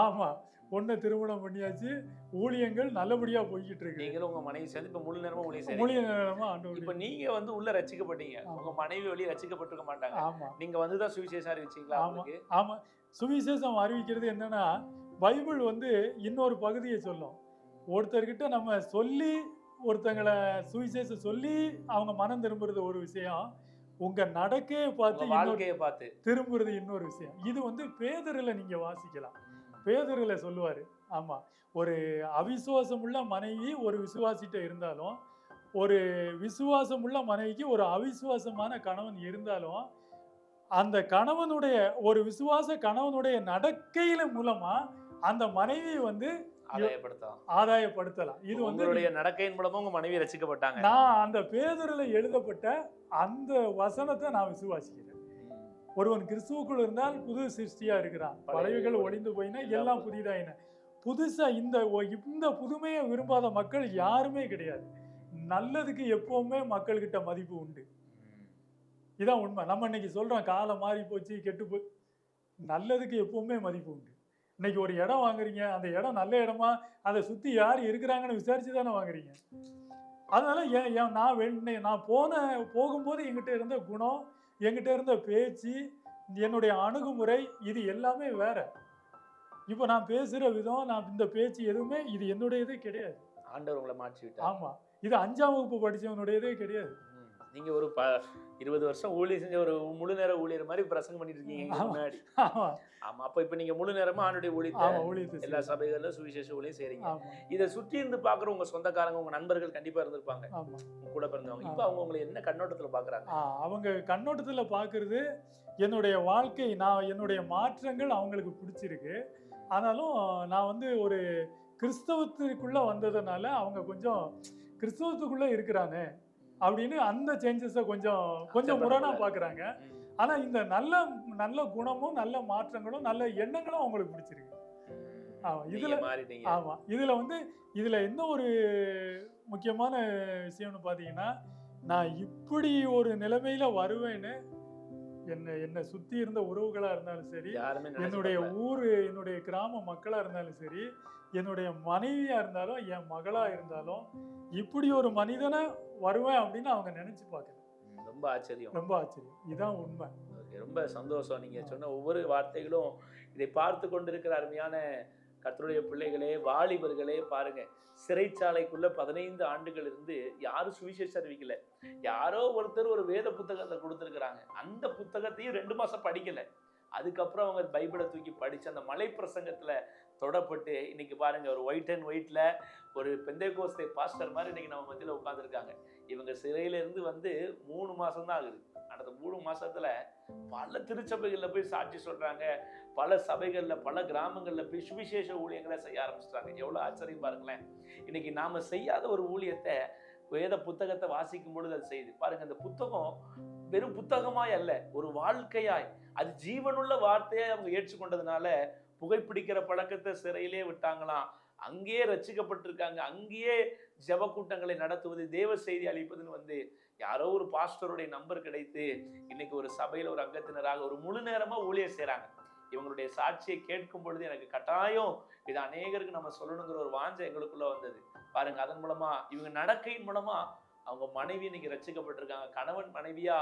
ஆமா, பொண்ணை திருமணம் பண்ணியாச்சு, ஊழியங்கள் நல்லபடியா போய்கிட்டு இருக்கு. நீங்களும் உங்க மனைவி சேர்ந்து இப்ப முழு நேரமா ஆண்டவர். இப்ப நீங்க உள்ள ரட்சிக்கப்பட்டீங்க, உங்க மனைவி வெளியே ரட்சிக்கப்பட்டிருக்க மாட்டாங்க. ஆமா, நீங்க தான் சுவிசேஷம் அறிவிச்சீங்களா? ஆமா, சுவிசேஷம் அறிவிக்கிறது என்னன்னா, பைபிள் இன்னொரு பகுதியை சொல்லும். ஒருத்தர்கிட்ட நம்ம சொல்லி ஒருத்தங்களை சுவிசேஷம் சொல்லி அவங்க மனம் திரும்புறது ஒரு விஷயம், உங்க நடக்கையை பார்த்து திரும்புறது இன்னொரு விஷயம். இது பேதுருல நீங்க வாசிக்கலாம். பேதுருல சொல்லுவாரு. ஆமா, ஒரு அவிசுவாசம் உள்ள மனைவி ஒரு விசுவாசிட்ட இருந்தாலும், ஒரு விசுவாசம் உள்ள மனைவிக்கு ஒரு அவிசுவாசமான கணவன் இருந்தாலும், அந்த கணவனுடைய ஒரு விசுவாச கணவனுடைய நடக்கையில மூலமா அந்த மனைவி ஆதாயப்படுத்தலாம். இது உங்களுடைய நடக்கையின் மூலமா உங்க மனைவி ரட்சிக்கப்பட்டாங்க. நான் அந்த பேதுருல எழுதப்பட்ட அந்த வசனத்தை நான் விசுவாசிக்கிறேன். ஒருவன் கிறிஸ்துவுக்குள் இருந்தால் புது சிருஷ்டியா இருக்கிறான், பழையவைகள் ஒளிந்து போயினா எல்லாம் புதிதாயின. புதுசா இந்த புதுமையை விரும்பாத மக்கள் யாருமே கிடையாது. நல்லதுக்கு எப்பவுமே மக்கள்கிட்ட மதிப்பு உண்டு. இதான் உண்மை. நம்ம இன்னைக்கு சொல்றோம் காலம் மாறி போச்சு, கெட்டு போய், நல்லதுக்கு எப்பவுமே மதிப்பு உண்டு. இன்னைக்கு ஒரு இடம் வாங்குறீங்க, அந்த இடம் நல்ல இடமா, அதை சுத்தி யார் இருக்கிறாங்கன்னு விசாரிச்சு தானே வாங்குறீங்க. அதனால நான் போகும்போது எங்கிட்ட இருந்த குணம், எங்கிட்ட இருந்த பேச்சு, என்னுடைய அணுகுமுறை, இது எல்லாமே வேற. இப்போ நான் பேசுற விதம், நான் இந்த பேச்சு எதுவுமே இது என்னுடையதே கிடையாது. ஆண்டவர் உங்களை மாற்றி விட்டார். ஆமா, இது 5ஆம் வகுப்பு படிச்சவனுடையதே கிடையாது. நீங்க ஒரு 20 வருஷம் ஊழியம் செஞ்ச ஒரு முழு நேர ஊழியர் மாதிரி பிரசங்கம் பண்ணிட்டு இருக்கீங்க இங்க ஆமா. முன்னாடி. ஆமா ஆமா, அப்ப இப்ப நீங்க முழு நேரமா ஆண்டுடைய ஊழியத்தை ஆமா ஊழியத்தை எல்லா செய்றேன். சபைகள்ல சுவிசேஷ ஊழியம் செய்றீங்க. ஆமா இதை சுற்றி இருந்து பாக்குற உங்க சொந்தக்காரங்க, உங்க நண்பர்கள் கண்டிப்பா இருந்திருப்பாங்க, ஆமா உங்க கூட பிறந்தவங்க. இப்ப அவங்க உங்களை என்ன கண்ணோட்டத்துல பாக்குறாங்க? அவங்க கண்ணோட்டத்துல பாக்குறது என்னுடைய வாழ்க்கை, நான் என்னுடைய மாற்றங்கள் அவங்களுக்கு பிடிச்சிருக்கு. ஆனாலும் நான் வந்து ஒரு கிறிஸ்தவத்துக்குள்ள வந்ததுனால அவங்க கொஞ்சம் கிறிஸ்தவத்துக்குள்ள இருக்கிறானே அப்படின்னு அந்த சேஞ்சஸை கொஞ்சம் முரணா பாக்குறாங்க. ஆனா இந்த நல்ல நல்ல குணமும் நல்ல மாற்றங்களும் நல்ல எண்ணங்களும் அவங்களுக்கு பிடிச்சிருக்கு. ஆமா இதுல மாறிட்டீங்க. ஆமா இதுல வந்து இதுல என்ன ஒரு முக்கியமான விஷயம்னு பாத்தீங்கன்னா, நான் இப்படி ஒரு நிலைமையில வருவேன்னு என்னை சுத்தி இருந்த உறவுகளா இருந்தாலும் சரி, யாருமே என்னுடைய ஊரு, என்னுடைய கிராம மக்களா இருந்தாலும் சரி, என்னுடைய மனைவியா இருந்தாலும், என் மகளா இருந்தாலும், இப்படி ஒரு மனிதனை வருவேன் அப்படின்னு அவங்க நினைச்சு பார்க்கல. ரொம்ப ஆச்சரியம். ரொம்ப ஆச்சரியம். இதான் உண்மை. ரொம்ப சந்தோஷம். நீங்க சொன்ன ஒவ்வொரு வார்த்தைகளும் இதை பார்த்து கொண்டிருக்கிற அருமையான கர்த்தருடைய பிள்ளைகளே, வாலிபர்களே பாருங்க. சிறைச்சாலைக்குள்ள 15 ஆண்டுகள் இருந்து யாரும் சுவிசேஷம் அறிவிக்கல. யாரோ ஒருத்தர் ஒரு வேத புத்தகத்தை கொடுத்துருக்குறாங்க. அந்த புத்தகத்தையும் 2 மாசம் படிக்கல. அதுக்கப்புறம் அவங்க பைபிளை தூக்கி படிச்சு அந்த மலை பிரசங்கத்துல தொடப்பட்டு இன்னைக்கு பாருங்க ஒரு ஒயிட் அண்ட் ஒயிட்ல ஒரு பெந்தேகோஸ்தே பாஸ்டர் மாதிரி இன்னைக்கு நம்ம மத்தியில உட்கார்ந்துருக்காங்க. இவங்க சிறையில இருந்து வந்து 3 மாசம் தான் ஆகுது. அடுத்த 3 மாசத்துல பல திருச்சபைகள்ல போய் சாட்சி சொல்றாங்க. பல சபைகள்ல, பல கிராமங்கள்ல போய் சுவிசேஷ ஊழியங்களை செய்ய ஆரம்பிச்சிட்டாங்க. எவ்வளவு ஆச்சரியம் பாருங்களேன். இன்னைக்கு நாம செய்யாத ஒரு ஊழியத்தை வேத புத்தகத்தை வாசிக்கும் பொழுது அது செய்யுது. பாருங்க, அந்த புத்தகம் வெறும் புத்தகமாய் அல்ல, ஒரு வாழ்க்கையாய், அது ஜீவனுள்ள வார்த்தையை அவங்க ஏற்றுக்கொண்டதுனால புகைப்பிடிக்கிற பழக்கத்தை சிறையிலே விட்டாங்களாம். அங்கேயே ரட்சிக்கப்பட்டிருக்காங்க. அங்கேயே ஜெப கூட்டங்களை நடத்துவது, தேவ செய்தி அளிப்பதுன்னு வந்து யாரோ ஒரு பாஸ்டருடைய நம்பர் கிடைத்து இன்னைக்கு ஒரு சபையில ஒரு அங்கத்தினராக ஒரு முழு நேரமா ஊழியம் செய்றாங்க. இவங்களுடைய சாட்சியை கேட்கும் பொழுது எனக்கு கட்டாயம் இது அநேகருக்கு நம்ம சொல்லணுங்கிற ஒரு வாஞ்சை எங்களுக்குள்ள வந்தது. பாருங்க, அதன் மூலமா இவங்க நடக்கையின் மூலமா அவங்க மனைவி இன்னைக்கு ரட்சிக்கப்பட்டிருக்காங்க. கணவன் மனைவியா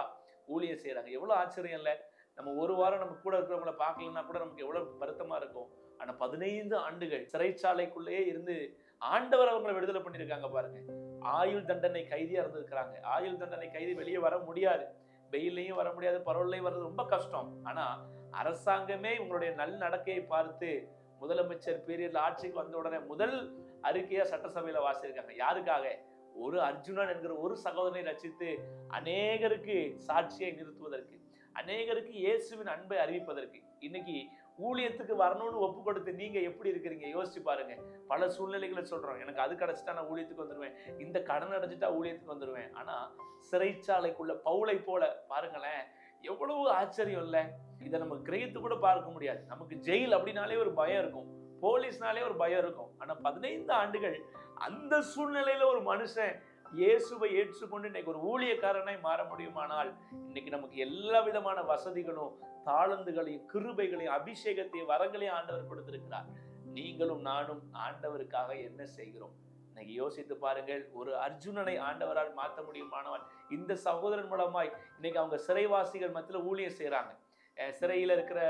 ஊழியம் செய்யறாங்க. எவ்வளவு ஆச்சரியம் இல்ல? நம்ம ஒரு வாரம் நம்ம கூட இருக்கிறவங்களை பார்க்கலன்னா கூட நமக்கு எவ்வளவு வருத்தமா இருக்கும். ஆனா 15 ஆண்டுகள் சிறைச்சாலைக்குள்ளேயே இருந்து ஆண்டவர் அவங்களை விடுதலை பண்ணியிருக்காங்க. பாருங்க, ஆயுள் தண்டனை கைதியா இருந்திருக்கிறாங்க. ஆயுள் தண்டனை கைதி வெளியே வர முடியாது, வெயிலையும் வர முடியாது, பரவலையும் வர்றது ரொம்ப கஷ்டம். ஆனா அரசாங்கமே இவங்களுடைய நல் நடக்கையை பார்த்து முதலமைச்சர் பீரியட்ல ஆட்சிக்கு வந்த உடனே முதல் அறிக்கையா சட்டசபையில வாசிருக்காங்க. யாருக்காக? ஒரு அர்ஜுனன் என்கிற ஒரு சகோதரனை ரட்சித்து அநேகருக்கு சாட்சியை நிறுத்துவதற்கு, அநேகருக்கு இயேசுவின் அன்பை அறிவிப்பதற்கு. இன்னைக்கு ஊழியத்துக்கு வரணும்னு ஒப்பு கொடுத்து நீங்க எப்படி இருக்கிறீங்க யோசிச்சு பாருங்க. பல சூழ்நிலைகளை சொல்றோம், எனக்கு அது கிடைச்சிட்டா நான் ஊழியத்துக்கு வந்துருவேன், இந்த கடன் அடைஞ்சிட்டா ஊழியத்துக்கு வந்துருவேன். ஆனா சிறைச்சாலைக்குள்ள பவுலை போல பாருங்களேன், எவ்வளவு ஆச்சரியம் இல்ல? இதை நம்ம கிரகித்து கூட பார்க்க முடியாது. நமக்கு ஜெயில் அப்படின்னாலே ஒரு பயம் இருக்கும், போலீஸ்னாலே ஒரு பயம் இருக்கும். ஆனா 15 ஆண்டுகள் அந்த சூழ்நிலையில ஒரு மனுஷன் இயேசுவை ஏற்றுக்கொண்டு இன்னைக்கு ஒரு ஊழியக்காரனாய் மாற முடியுமானால், இன்னைக்கு நமக்கு எல்லா விதமான வசதிகளும், தாளந்துகளையும், கிருபைகளையும், அபிஷேகத்தையும், வரங்களையும் ஆண்டவர் கொடுத்திருக்கிறார். நீங்களும் நானும் ஆண்டவருக்காக என்ன செய்கிறோம்? இன்னைக்கு யோசித்து பாருங்கள். ஒரு அர்ஜுனனை ஆண்டவரால் மாற்ற முடியுமானால் இந்த சகோதரன் மூலமாய் இன்னைக்கு அவங்க சிறைவாசிகள் மத்தியில ஊழியம் செய்யறாங்க. சிறையில இருக்கிற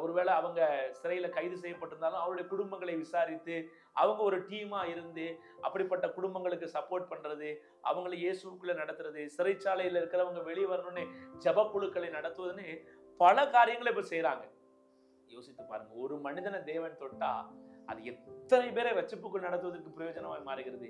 ஒருவேளை அவங்க சிறையில கைது செய்யப்பட்டிருந்தாலும் அவருடைய குடும்பங்களை விசாரித்து அவங்க ஒரு டீமா இருந்து அப்படிப்பட்ட குடும்பங்களுக்கு சப்போர்ட் பண்றது, அவங்களை இயேசுக்குள்ள நடத்துறது, சிறைச்சாலையில இருக்கிறவங்க வெளியே வரணும்னு ஜெப குழுக்களை நடத்துவதுன்னு பல காரியங்களை இப்ப செய்யறாங்க. யோசித்து பாருங்க, ஒரு மனிதனை தேவன் தொட்டா அது எத்தனை பேரை ரட்சிப்புக்குள் நடத்துவதற்கு பிரயோஜனமாய் மாறுகிறது.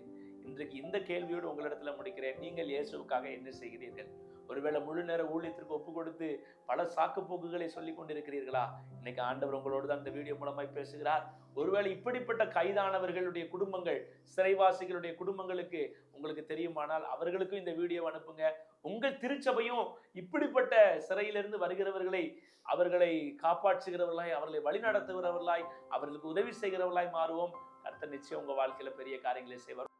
இன்றைக்கு இந்த கேள்வியோடு உங்களிடத்துல முடிக்கிறேன். நீங்கள் இயேசுவுக்காக என்ன செய்கிறீர்கள்? ஒருவேளை முழு நேர ஊழியத்திற்கு ஒப்பு கொடுத்து பல சாக்கு போக்குகளை சொல்லி கொண்டிருக்கிறீர்களா? இன்னைக்கு ஆண்டவர் உங்களோடு தான் இந்த வீடியோ மூலமாய் பேசுகிறார். ஒருவேளை இப்படிப்பட்ட கைதானவர்களுடைய குடும்பங்கள், சிறைவாசிகளுடைய குடும்பங்களுக்கு உங்களுக்கு தெரியுமானால் அவர்களுக்கும் இந்த வீடியோ அனுப்புங்க. உங்கள் திருச்சபையும் இப்படிப்பட்ட சிறையிலிருந்து வருகிறவர்களை அவர்களை காப்பாற்றுகிறவர்களாய், அவர்களை வழி நடத்துகிறவர்களாய், அவர்களுக்கு உதவி செய்கிறவர்களாய் மாறுவோம். கர்த்தர் நிச்சயம் உங்க வாழ்க்கையில பெரிய காரியங்களை செய்வார்.